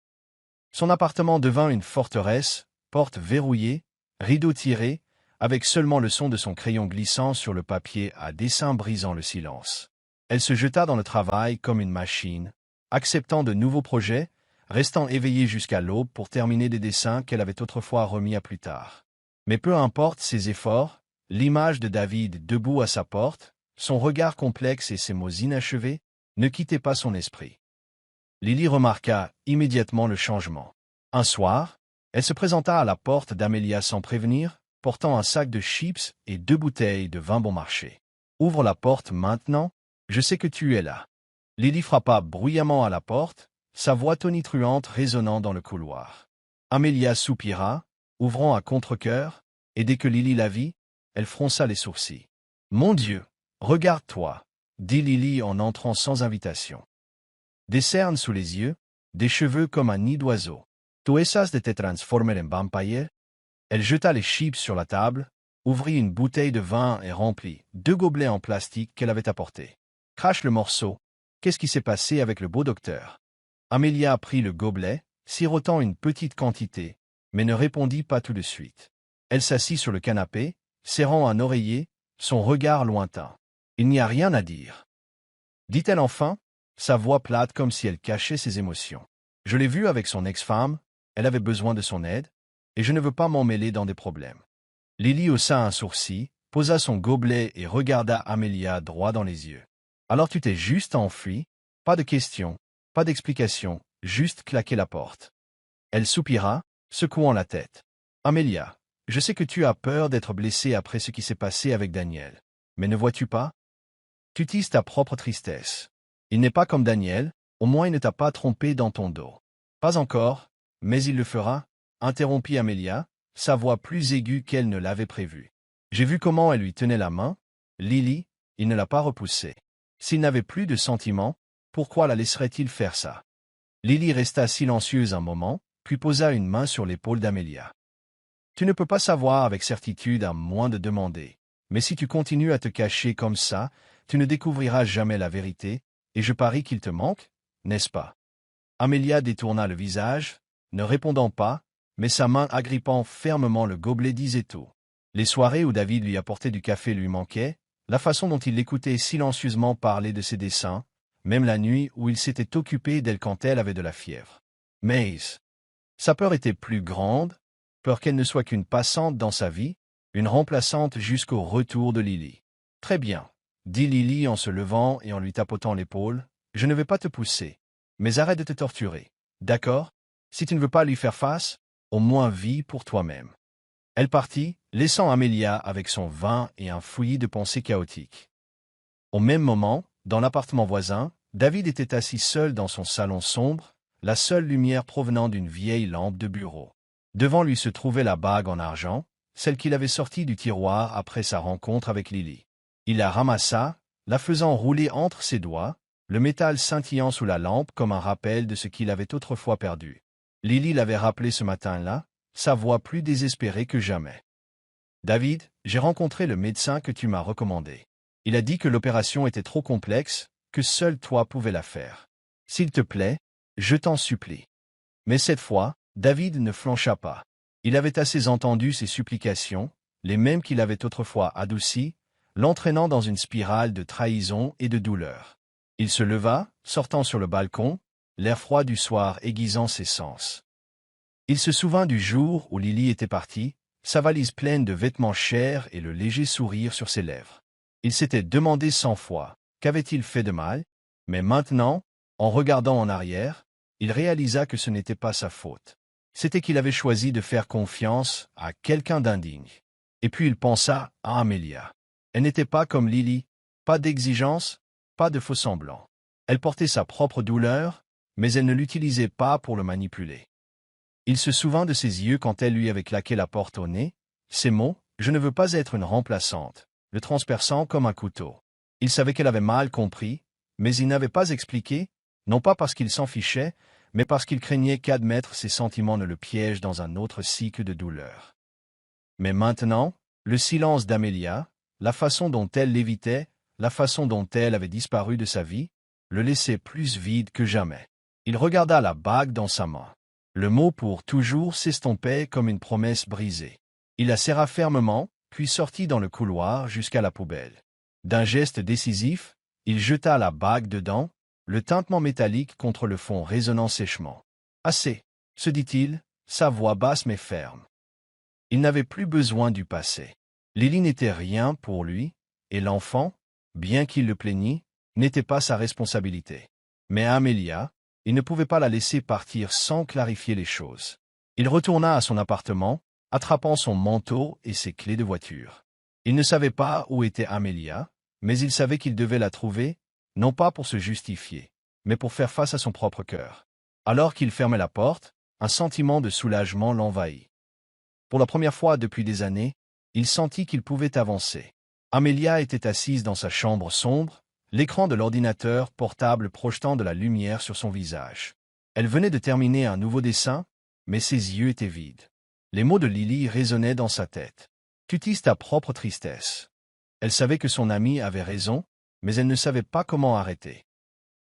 Son appartement devint une forteresse, porte verrouillée, rideaux tirés, avec seulement le son de son crayon glissant sur le papier à dessin brisant le silence. Elle se jeta dans le travail comme une machine, acceptant de nouveaux projets, restant éveillée jusqu'à l'aube pour terminer des dessins qu'elle avait autrefois remis à plus tard. Mais peu importe ses efforts, l'image de David debout à sa porte, son regard complexe et ses mots inachevés, ne quittaient pas son esprit. Lily remarqua immédiatement le changement. Un soir, elle se présenta à la porte d'Amelia sans prévenir, portant un sac de chips et 2 bouteilles de vin bon marché. « Ouvre la porte maintenant, je sais que tu es là. » Lily frappa bruyamment à la porte, sa voix tonitruante résonnant dans le couloir. Amelia soupira, ouvrant à contre-cœur, et dès que Lily la vit, elle fronça les sourcils. « Mon Dieu, regarde-toi » dit Lily en entrant sans invitation. Des cernes sous les yeux, des cheveux comme un nid d'oiseau. « Tu essas de te transformer en vampire ?» Elle jeta les chips sur la table, ouvrit une bouteille de vin et remplit 2 gobelets en plastique qu'elle avait apportés. « Crache le morceau. Qu'est-ce qui s'est passé avec le beau docteur ?» Amelia prit le gobelet, sirotant une petite quantité, mais ne répondit pas tout de suite. Elle s'assit sur le canapé, serrant un oreiller, son regard lointain. « Il n'y a rien à dire. » dit-elle enfin, sa voix plate comme si elle cachait ses émotions. « Je l'ai vue avec son ex-femme, elle avait besoin de son aide, et je ne veux pas m'en mêler dans des problèmes. » Lily haussa un sourcil, posa son gobelet et regarda Amelia droit dans les yeux. « Alors tu t'es juste enfui? Pas de questions, pas d'explications, juste claquer la porte. » Elle soupira, secouant la tête. « Amelia, je sais que tu as peur d'être blessée après ce qui s'est passé avec Daniel. Mais ne vois-tu pas? Tu tises ta propre tristesse. Il n'est pas comme Daniel, au moins il ne t'a pas trompé dans ton dos. »« Pas encore, mais il le fera, » interrompit Amelia, sa voix plus aiguë qu'elle ne l'avait prévu. J'ai vu comment elle lui tenait la main. Lily, il ne l'a pas repoussée. S'il n'avait plus de sentiments, pourquoi la laisserait-il faire ça? Lily resta silencieuse un moment, puis posa une main sur l'épaule d'Amelia. Tu ne peux pas savoir avec certitude à moins de demander. Mais si tu continues à te cacher comme ça, tu ne découvriras jamais la vérité, et je parie qu'il te manque, n'est-ce pas? Amelia détourna le visage, ne répondant pas, mais sa main agrippant fermement le gobelet disait tout. Les soirées où David lui apportait du café lui manquaient, la façon dont il l'écoutait silencieusement parler de ses dessins, même la nuit où il s'était occupé d'elle quand elle avait de la fièvre. Mais sa peur était plus grande, peur qu'elle ne soit qu'une passante dans sa vie, une remplaçante jusqu'au retour de Lily. « Très bien, » dit Lily en se levant et en lui tapotant l'épaule, « je ne vais pas te pousser, mais arrête de te torturer, d'accord? Si tu ne veux pas lui faire face, au moins vis pour toi-même. » Elle partit, laissant Amelia avec son vin et un fouillis de pensées chaotiques. Au même moment, dans l'appartement voisin, David était assis seul dans son salon sombre, la seule lumière provenant d'une vieille lampe de bureau. Devant lui se trouvait la bague en argent, celle qu'il avait sortie du tiroir après sa rencontre avec Lily. Il la ramassa, la faisant rouler entre ses doigts, le métal scintillant sous la lampe comme un rappel de ce qu'il avait autrefois perdu. Lily l'avait rappelé ce matin-là, sa voix plus désespérée que jamais. « David, j'ai rencontré le médecin que tu m'as recommandé. Il a dit que l'opération était trop complexe, que seul toi pouvais la faire. S'il te plaît, je t'en supplie. » Mais cette fois, David ne flancha pas. Il avait assez entendu ses supplications, les mêmes qu'il avait autrefois adoucies, l'entraînant dans une spirale de trahison et de douleur. Il se leva, sortant sur le balcon, l'air froid du soir aiguisant ses sens. Il se souvint du jour où Lily était partie, sa valise pleine de vêtements chers et le léger sourire sur ses lèvres. Il s'était demandé 100 fois, qu'avait-il fait de mal? Mais maintenant, en regardant en arrière, il réalisa que ce n'était pas sa faute. C'était qu'il avait choisi de faire confiance à quelqu'un d'indigne. Et puis il pensa à Amelia. Elle n'était pas comme Lily, pas d'exigence, pas de faux-semblants. Elle portait sa propre douleur, mais elle ne l'utilisait pas pour le manipuler. Il se souvint de ses yeux quand elle lui avait claqué la porte au nez, ces mots « Je ne veux pas être une remplaçante », le transperçant comme un couteau. Il savait qu'elle avait mal compris, mais il n'avait pas expliqué, non pas parce qu'il s'en fichait, mais parce qu'il craignait qu'admettre ses sentiments ne le piège dans un autre cycle de douleur. Mais maintenant, le silence d'Amelia, la façon dont elle l'évitait, la façon dont elle avait disparu de sa vie, le laissait plus vide que jamais. Il regarda la bague dans sa main. Le mot pour toujours s'estompait comme une promesse brisée. Il la serra fermement, puis sortit dans le couloir jusqu'à la poubelle. D'un geste décisif, il jeta la bague dedans, le tintement métallique contre le fond résonnant sèchement. « Assez », se dit-il, sa voix basse mais ferme. Il n'avait plus besoin du passé. Lily n'était rien pour lui, et l'enfant, bien qu'il le plaignît, n'était pas sa responsabilité. Mais Amelia, il ne pouvait pas la laisser partir sans clarifier les choses. Il retourna à son appartement, attrapant son manteau et ses clés de voiture. Il ne savait pas où était Amelia, mais il savait qu'il devait la trouver, non pas pour se justifier, mais pour faire face à son propre cœur. Alors qu'il fermait la porte, un sentiment de soulagement l'envahit. Pour la première fois depuis des années, il sentit qu'il pouvait avancer. Amelia était assise dans sa chambre sombre, l'écran de l'ordinateur portable projetant de la lumière sur son visage. Elle venait de terminer un nouveau dessin, mais ses yeux étaient vides. Les mots de Lily résonnaient dans sa tête. « Tu tises ta propre tristesse. » Elle savait que son amie avait raison, mais elle ne savait pas comment arrêter.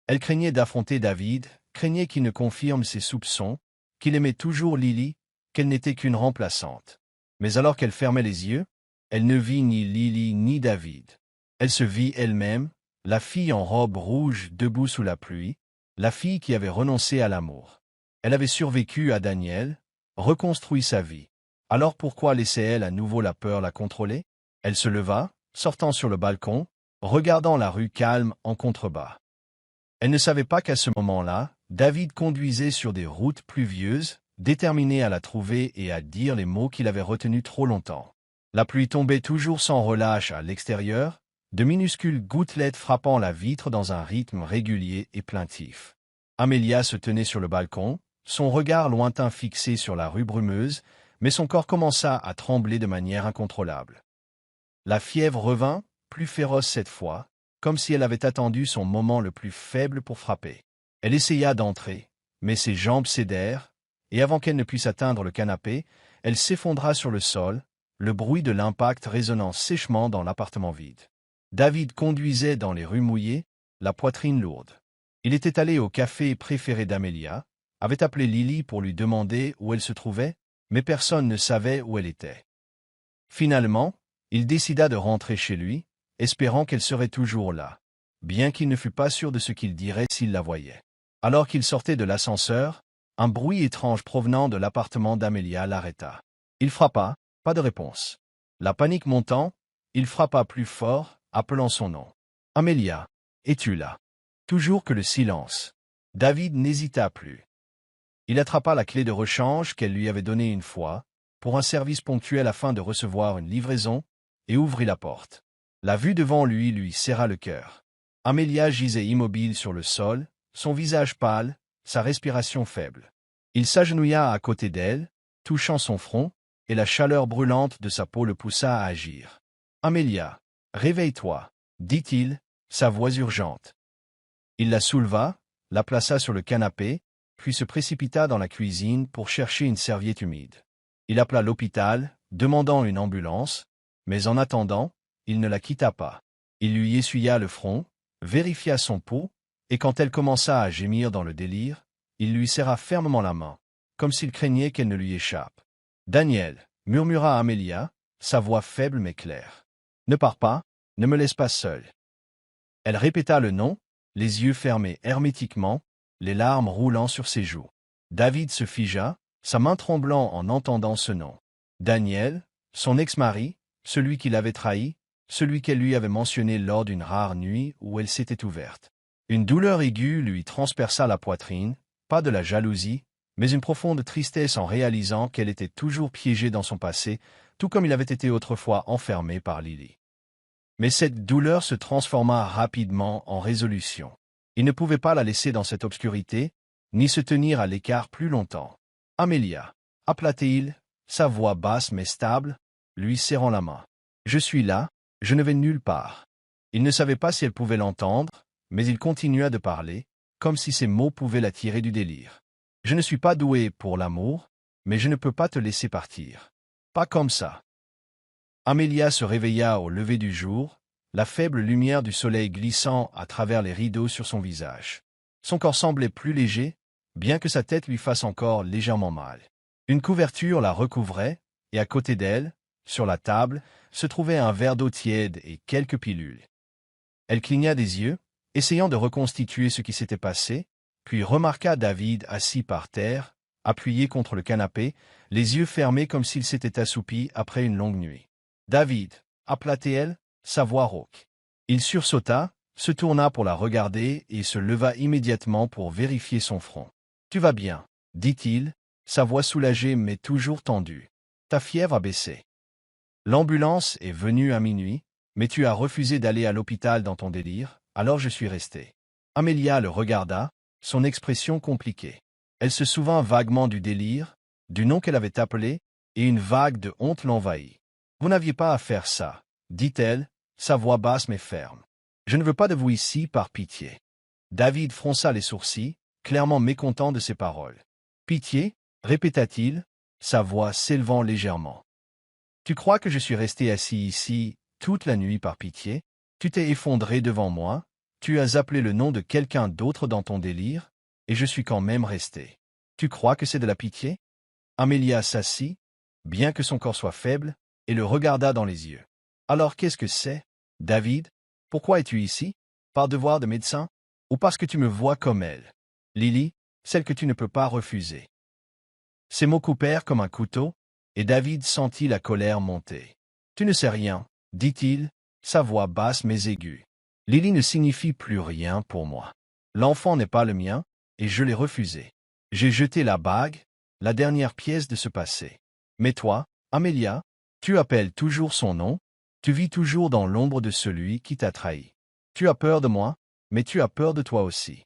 Elle craignait d'affronter David, craignait qu'il ne confirme ses soupçons, qu'il aimait toujours Lily, qu'elle n'était qu'une remplaçante. Mais alors qu'elle fermait les yeux, elle ne vit ni Lily ni David. Elle se vit elle-même, la fille en robe rouge debout sous la pluie, la fille qui avait renoncé à l'amour. Elle avait survécu à Daniel, reconstruit sa vie. Alors pourquoi laissait-elle à nouveau la peur la contrôler? Elle se leva, sortant sur le balcon, regardant la rue calme en contrebas. Elle ne savait pas qu'à ce moment-là, David conduisait sur des routes pluvieuses, déterminé à la trouver et à dire les mots qu'il avait retenus trop longtemps. La pluie tombait toujours sans relâche à l'extérieur, de minuscules gouttelettes frappant la vitre dans un rythme régulier et plaintif. Amelia se tenait sur le balcon, son regard lointain fixé sur la rue brumeuse, mais son corps commença à trembler de manière incontrôlable. La fièvre revint, plus féroce cette fois, comme si elle avait attendu son moment le plus faible pour frapper. Elle essaya d'entrer, mais ses jambes cédèrent, et avant qu'elle ne puisse atteindre le canapé, elle s'effondra sur le sol, le bruit de l'impact résonnant sèchement dans l'appartement vide. David conduisait dans les rues mouillées, la poitrine lourde. Il était allé au café préféré d'Amelia, avait appelé Lily pour lui demander où elle se trouvait, mais personne ne savait où elle était. Finalement, il décida de rentrer chez lui, espérant qu'elle serait toujours là, bien qu'il ne fût pas sûr de ce qu'il dirait s'il la voyait. Alors qu'il sortait de l'ascenseur, un bruit étrange provenant de l'appartement d'Amelia l'arrêta. Il frappa, pas de réponse. La panique montant, il frappa plus fort, appelant son nom. « Amelia, es-tu là ?» Toujours que le silence. David n'hésita plus. Il attrapa la clé de rechange qu'elle lui avait donnée une fois, pour un service ponctuel afin de recevoir une livraison, et ouvrit la porte. La vue devant lui serra le cœur. Amelia gisait immobile sur le sol, son visage pâle, sa respiration faible. Il s'agenouilla à côté d'elle, touchant son front, et la chaleur brûlante de sa peau le poussa à agir. « Amelia, réveille-toi » dit-il, sa voix urgente. Il la souleva, la plaça sur le canapé, puis se précipita dans la cuisine pour chercher une serviette humide. Il appela l'hôpital, demandant une ambulance, mais en attendant, il ne la quitta pas. Il lui essuya le front, vérifia son pouls, et quand elle commença à gémir dans le délire, il lui serra fermement la main, comme s'il craignait qu'elle ne lui échappe. « Daniel » murmura Amelia, sa voix faible mais claire. « Ne pars pas, ne me laisse pas seule. » Elle répéta le nom, les yeux fermés hermétiquement, les larmes roulant sur ses joues. David se figea, sa main tremblant en entendant ce nom. Daniel, son ex-mari, celui qui l'avait trahi, celui qu'elle lui avait mentionné lors d'une rare nuit où elle s'était ouverte. Une douleur aiguë lui transperça la poitrine, pas de la jalousie, mais une profonde tristesse en réalisant qu'elle était toujours piégée dans son passé, tout comme il avait été autrefois enfermé par Lily. Mais cette douleur se transforma rapidement en résolution. Il ne pouvait pas la laisser dans cette obscurité, ni se tenir à l'écart plus longtemps. « Amelia » appela-t-il, sa voix basse mais stable, lui serrant la main. « Je suis là, je ne vais nulle part. » Il ne savait pas si elle pouvait l'entendre, mais il continua de parler, comme si ses mots pouvaient la tirer du délire. « Je ne suis pas doué pour l'amour, mais je ne peux pas te laisser partir. Pas comme ça. » Amelia se réveilla au lever du jour, la faible lumière du soleil glissant à travers les rideaux sur son visage. Son corps semblait plus léger, bien que sa tête lui fasse encore légèrement mal. Une couverture la recouvrait, et à côté d'elle, sur la table, se trouvait un verre d'eau tiède et quelques pilules. Elle cligna des yeux, essayant de reconstituer ce qui s'était passé, puis remarqua David assis par terre, appuyé contre le canapé, les yeux fermés comme s'il s'était assoupi après une longue nuit. « David » appela-t-elle, sa voix rauque. Il sursauta, se tourna pour la regarder et se leva immédiatement pour vérifier son front. « Tu vas bien » dit-il, sa voix soulagée mais toujours tendue. « Ta fièvre a baissé. L'ambulance est venue à minuit, mais tu as refusé d'aller à l'hôpital dans ton délire, alors je suis resté. » Amelia le regarda, son expression compliquée. Elle se souvint vaguement du délire, du nom qu'elle avait appelé, et une vague de honte l'envahit. « Vous n'aviez pas à faire ça, » dit-elle, sa voix basse mais ferme. « Je ne veux pas de vous ici par pitié. » David fronça les sourcils, clairement mécontent de ses paroles. « Pitié » répéta-t-il, sa voix s'élevant légèrement. « Tu crois que je suis resté assis ici toute la nuit par pitié? Tu t'es effondré devant moi, tu as appelé le nom de quelqu'un d'autre dans ton délire, et je suis quand même resté. Tu crois que c'est de la pitié ?» Amelia s'assit, bien que son corps soit faible, et le regarda dans les yeux. « Alors qu'est-ce que c'est, David? Pourquoi es-tu ici? Par devoir de médecin? Ou parce que tu me vois comme elle? Lily, celle que tu ne peux pas refuser. » Ces mots coupèrent comme un couteau, et David sentit la colère monter. « Tu ne sais rien, » dit-il, sa voix basse mais aiguë. « Lily ne signifie plus rien pour moi. L'enfant n'est pas le mien, et je l'ai refusé. J'ai jeté la bague, la dernière pièce de ce passé. Mais toi, Amelia, tu appelles toujours son nom, tu vis toujours dans l'ombre de celui qui t'a trahi. Tu as peur de moi, mais tu as peur de toi aussi. »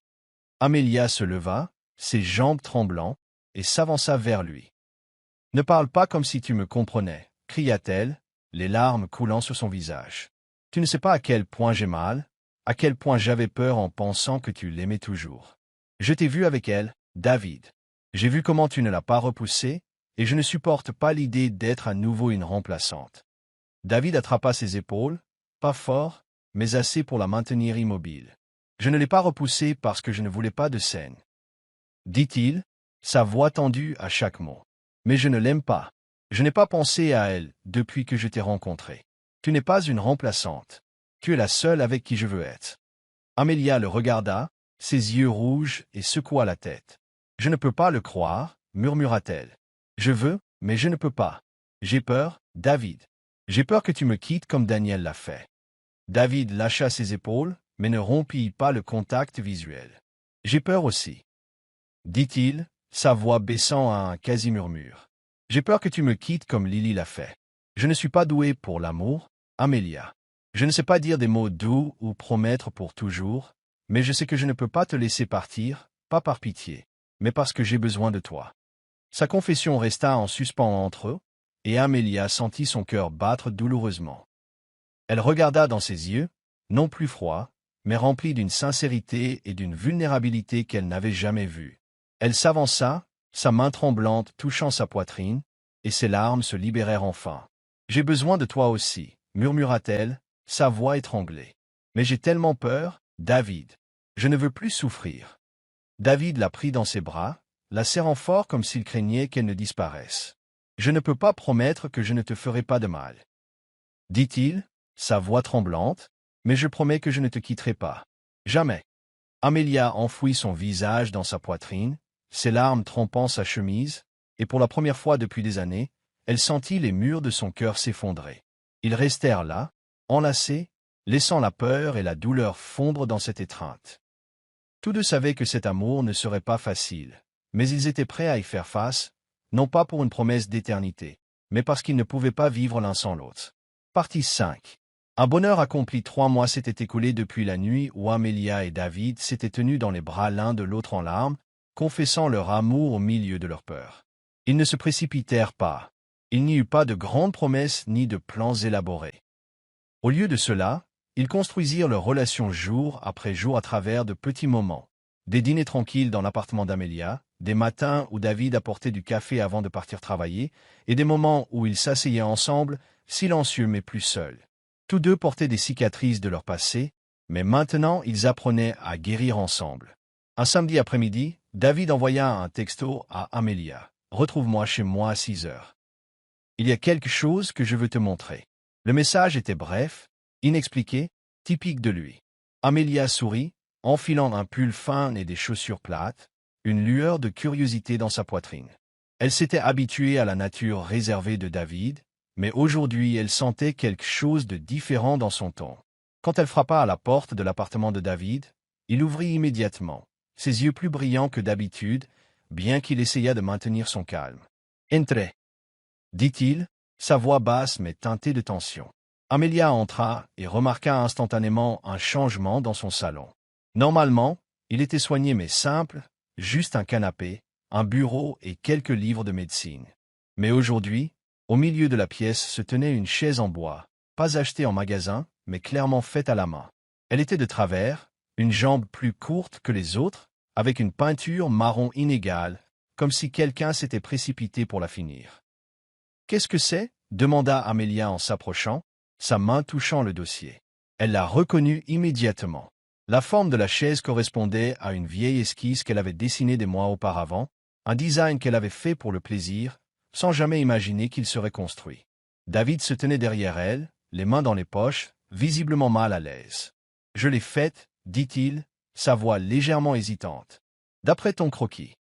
Amelia se leva, ses jambes tremblant, et s'avança vers lui. « Ne parle pas comme si tu me comprenais, » cria-t-elle, les larmes coulant sur son visage. « Tu ne sais pas à quel point j'ai mal, à quel point j'avais peur en pensant que tu l'aimais toujours. Je t'ai vu avec elle, David. J'ai vu comment tu ne l'as pas repoussée, et je ne supporte pas l'idée d'être à nouveau une remplaçante. » David attrapa ses épaules, pas fort, mais assez pour la maintenir immobile. « Je ne l'ai pas repoussée parce que je ne voulais pas de scène. » dit-il, sa voix tendue à chaque mot. « Mais je ne l'aime pas. Je n'ai pas pensé à elle depuis que je t'ai rencontré. Tu n'es pas une remplaçante. Tu es la seule avec qui je veux être. » Amelia le regarda, ses yeux rouges, et secoua la tête. « Je ne peux pas le croire, » murmura-t-elle. « Je veux, mais je ne peux pas. J'ai peur, David. J'ai peur que tu me quittes comme Daniel l'a fait. » David lâcha ses épaules, mais ne rompit pas le contact visuel. « J'ai peur aussi, » dit-il, sa voix baissant à un quasi-murmure. « J'ai peur que tu me quittes comme Lily l'a fait. Je ne suis pas doué pour l'amour, Amelia. Je ne sais pas dire des mots doux ou promettre pour toujours, mais je sais que je ne peux pas te laisser partir, pas par pitié, mais parce que j'ai besoin de toi. » Sa confession resta en suspens entre eux, et Amelia sentit son cœur battre douloureusement. Elle regarda dans ses yeux, non plus froids, mais remplis d'une sincérité et d'une vulnérabilité qu'elle n'avait jamais vues. Elle s'avança, sa main tremblante touchant sa poitrine, et ses larmes se libérèrent enfin. « J'ai besoin de toi aussi, » murmura-t-elle, sa voix étranglée. « Mais j'ai tellement peur, David. Je ne veux plus souffrir. » David la prit dans ses bras, la serrant fort comme s'il craignait qu'elle ne disparaisse. « Je ne peux pas promettre que je ne te ferai pas de mal, » dit-il, sa voix tremblante, « mais je promets que je ne te quitterai pas. Jamais. » Amelia enfouit son visage dans sa poitrine, ses larmes trempant sa chemise, et pour la première fois depuis des années, elle sentit les murs de son cœur s'effondrer. Ils restèrent là, enlacés, laissant la peur et la douleur fondre dans cette étreinte. Tous deux savaient que cet amour ne serait pas facile, mais ils étaient prêts à y faire face, non pas pour une promesse d'éternité, mais parce qu'ils ne pouvaient pas vivre l'un sans l'autre. Partie 5. Un bonheur accompli 3 mois s'était écoulé depuis la nuit où Amelia et David s'étaient tenus dans les bras l'un de l'autre en larmes, confessant leur amour au milieu de leur peur. Ils ne se précipitèrent pas. Il n'y eut pas de grandes promesses ni de plans élaborés. Au lieu de cela, ils construisirent leur relation jour après jour à travers de petits moments. Des dîners tranquilles dans l'appartement d'Amelia, des matins où David apportait du café avant de partir travailler, et des moments où ils s'asseyaient ensemble, silencieux mais plus seuls. Tous deux portaient des cicatrices de leur passé, mais maintenant ils apprenaient à guérir ensemble. Un samedi après-midi, David envoya un texto à Amelia. « Retrouve-moi chez moi à 6 heures. Il y a quelque chose que je veux te montrer. » Le message était bref, inexpliqué, typique de lui. Amelia sourit, enfilant un pull fin et des chaussures plates, une lueur de curiosité dans sa poitrine. Elle s'était habituée à la nature réservée de David, mais aujourd'hui elle sentait quelque chose de différent dans son ton. Quand elle frappa à la porte de l'appartement de David, il ouvrit immédiatement, ses yeux plus brillants que d'habitude, bien qu'il essayât de maintenir son calme. « Entrez », dit-il, sa voix basse mais teintée de tension. Amelia entra et remarqua instantanément un changement dans son salon. Normalement, il était soigné mais simple, juste un canapé, un bureau et quelques livres de médecine. Mais aujourd'hui, au milieu de la pièce se tenait une chaise en bois, pas achetée en magasin, mais clairement faite à la main. Elle était de travers, une jambe plus courte que les autres, avec une peinture marron inégale, comme si quelqu'un s'était précipité pour la finir. « Qu'est-ce que c'est » demanda Amelia en s'approchant, sa main touchant le dossier. Elle la reconnut immédiatement. La forme de la chaise correspondait à une vieille esquisse qu'elle avait dessinée des mois auparavant, un design qu'elle avait fait pour le plaisir, sans jamais imaginer qu'il serait construit. David se tenait derrière elle, les mains dans les poches, visiblement mal à l'aise. « Je l'ai faite, » dit-il, sa voix légèrement hésitante. « D'après ton croquis.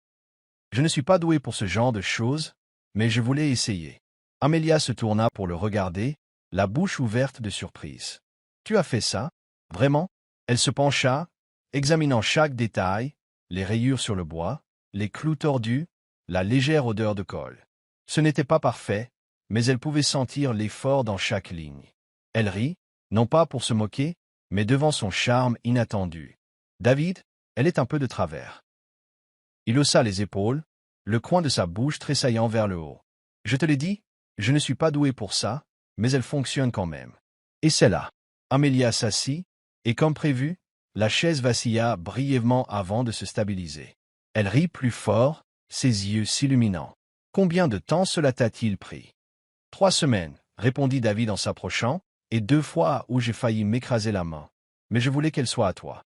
Je ne suis pas doué pour ce genre de choses, mais je voulais essayer. » Amelia se tourna pour le regarder, la bouche ouverte de surprise. « Tu as fait ça? Vraiment ?» Elle se pencha, examinant chaque détail, les rayures sur le bois, les clous tordus, la légère odeur de colle. Ce n'était pas parfait, mais elle pouvait sentir l'effort dans chaque ligne. Elle rit, non pas pour se moquer, mais devant son charme inattendu. « David, elle est un peu de travers. » Il haussa les épaules, le coin de sa bouche tressaillant vers le haut. « Je te l'ai dit, je ne suis pas doué pour ça, mais elle fonctionne quand même. » Et c'est là. Amelia s'assit, et comme prévu, la chaise vacilla brièvement avant de se stabiliser. Elle rit plus fort, ses yeux s'illuminant. « Combien de temps cela t'a-t-il pris ?»« 3 semaines, » répondit David en s'approchant, « et 2 fois où j'ai failli m'écraser la main. Mais je voulais qu'elle soit à toi. »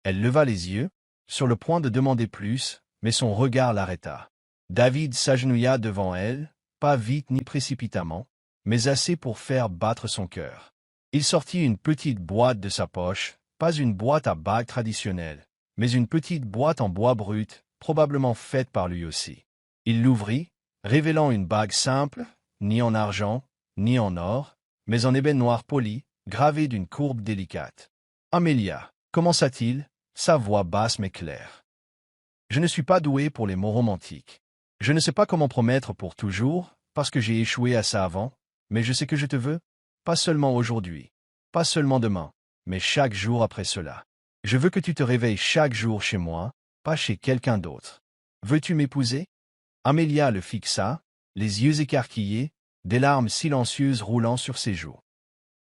Elle leva les yeux, sur le point de demander plus, mais son regard l'arrêta. David s'agenouilla devant elle, pas vite ni précipitamment, mais assez pour faire battre son cœur. Il sortit une petite boîte de sa poche, pas une boîte à bagues traditionnelle, mais une petite boîte en bois brut, probablement faite par lui aussi. Il l'ouvrit, révélant une bague simple, ni en argent, ni en or, mais en ébène noir poli, gravée d'une courbe délicate. « Amelia, commença-t-il, sa voix basse mais claire. Je ne suis pas doué pour les mots romantiques. Je ne sais pas comment promettre pour toujours, parce que j'ai échoué à ça avant, mais je sais que je te veux, pas seulement aujourd'hui, pas seulement demain, mais chaque jour après cela. Je veux que tu te réveilles chaque jour chez moi, pas chez quelqu'un d'autre. Veux-tu m'épouser ?» Amelia le fixa, les yeux écarquillés, des larmes silencieuses roulant sur ses joues.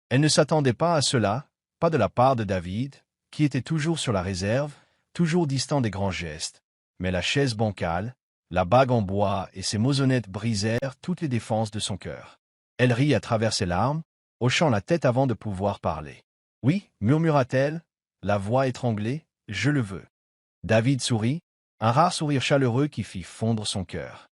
Elle ne s'attendait pas à cela, pas de la part de David, qui était toujours sur la réserve, toujours distant des grands gestes, mais la chaise bancale, la bague en bois et ses moissonnettes brisèrent toutes les défenses de son cœur. Elle rit à travers ses larmes, hochant la tête avant de pouvoir parler. « Oui, » murmura-t-elle, la voix étranglée, « je le veux. » David sourit, un rare sourire chaleureux qui fit fondre son cœur.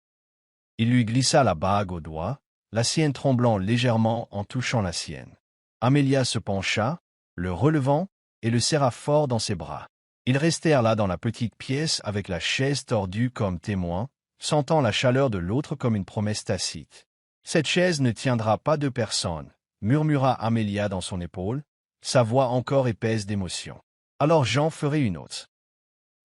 Il lui glissa la bague au doigt, la sienne tremblant légèrement en touchant la sienne. Amelia se pencha, le relevant, et le serra fort dans ses bras. Ils restèrent là dans la petite pièce avec la chaise tordue comme témoin, sentant la chaleur de l'autre comme une promesse tacite. « Cette chaise ne tiendra pas deux personnes », murmura Amelia dans son épaule, sa voix encore épaisse d'émotion. « Alors j'en ferai une autre, »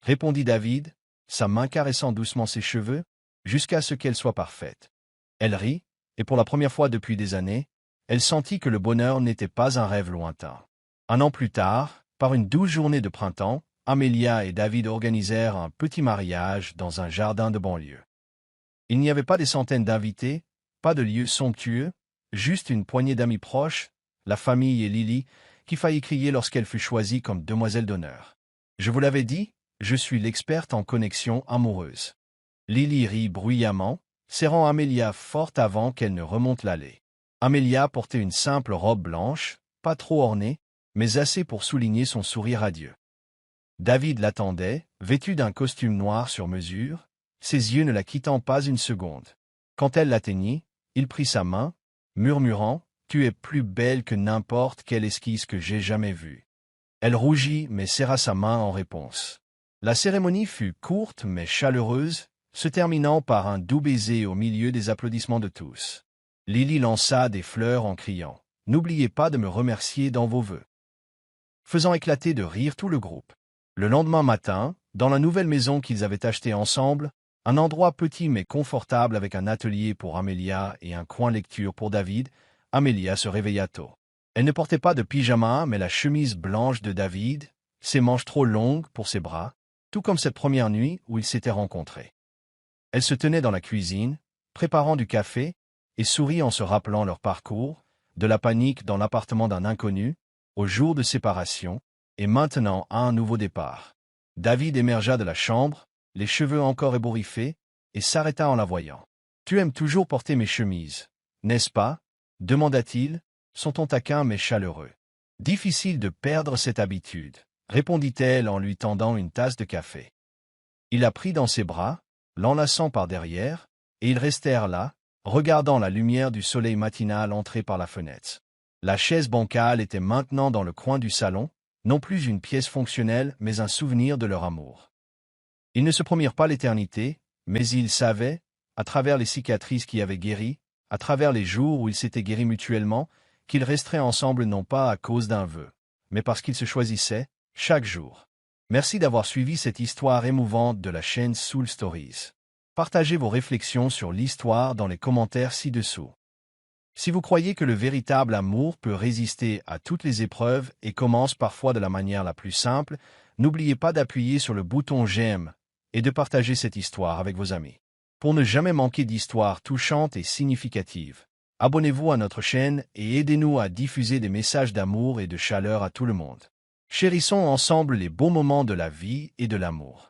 répondit David, sa main caressant doucement ses cheveux, jusqu'à ce qu'elle soit parfaite. Elle rit, et pour la première fois depuis des années, elle sentit que le bonheur n'était pas un rêve lointain. Un an plus tard, par une douce journée de printemps, Amelia et David organisèrent un petit mariage dans un jardin de banlieue. Il n'y avait pas des centaines d'invités, pas de lieu somptueux, juste une poignée d'amis proches, la famille et Lily, qui faillit crier lorsqu'elle fut choisie comme demoiselle d'honneur. « Je vous l'avais dit, je suis l'experte en connexion amoureuse. » Lily rit bruyamment, serrant Amelia fort avant qu'elle ne remonte l'allée. Amelia portait une simple robe blanche, pas trop ornée, mais assez pour souligner son sourire radieux. David l'attendait, vêtu d'un costume noir sur mesure, ses yeux ne la quittant pas une seconde. Quand elle l'atteignit, il prit sa main, murmurant « Tu es plus belle que n'importe quelle esquisse que j'ai jamais vue. » Elle rougit mais serra sa main en réponse. La cérémonie fut courte mais chaleureuse, se terminant par un doux baiser au milieu des applaudissements de tous. Lily lança des fleurs en criant « N'oubliez pas de me remercier dans vos vœux », faisant éclater de rire tout le groupe. Le lendemain matin, dans la nouvelle maison qu'ils avaient achetée ensemble, un endroit petit mais confortable avec un atelier pour Amelia et un coin lecture pour David, Amelia se réveilla tôt. Elle ne portait pas de pyjama mais la chemise blanche de David, ses manches trop longues pour ses bras, tout comme cette première nuit où ils s'étaient rencontrés. Elle se tenait dans la cuisine, préparant du café, et sourit en se rappelant leur parcours, de la panique dans l'appartement d'un inconnu, au jour de séparation, et maintenant à un nouveau départ. David émergea de la chambre, les cheveux encore ébouriffés, et s'arrêta en la voyant. « Tu aimes toujours porter mes chemises, n'est-ce pas ?» demanda-t-il, son ton taquin mais chaleureux. « Difficile de perdre cette habitude, » répondit-elle en lui tendant une tasse de café. Il la prit dans ses bras, l'enlaçant par derrière, et ils restèrent là, regardant la lumière du soleil matinal entrer par la fenêtre. La chaise bancale était maintenant dans le coin du salon, non plus une pièce fonctionnelle mais un souvenir de leur amour. Ils ne se promirent pas l'éternité, mais ils savaient, à travers les cicatrices qui avaient guéri, à travers les jours où ils s'étaient guéris mutuellement, qu'ils resteraient ensemble non pas à cause d'un vœu, mais parce qu'ils se choisissaient, chaque jour. Merci d'avoir suivi cette histoire émouvante de la chaîne Soul Stories. Partagez vos réflexions sur l'histoire dans les commentaires ci-dessous. Si vous croyez que le véritable amour peut résister à toutes les épreuves et commence parfois de la manière la plus simple, n'oubliez pas d'appuyer sur le bouton j'aime et de partager cette histoire avec vos amis. Pour ne jamais manquer d'histoires touchantes et significatives, abonnez-vous à notre chaîne et aidez-nous à diffuser des messages d'amour et de chaleur à tout le monde. Chérissons ensemble les beaux moments de la vie et de l'amour.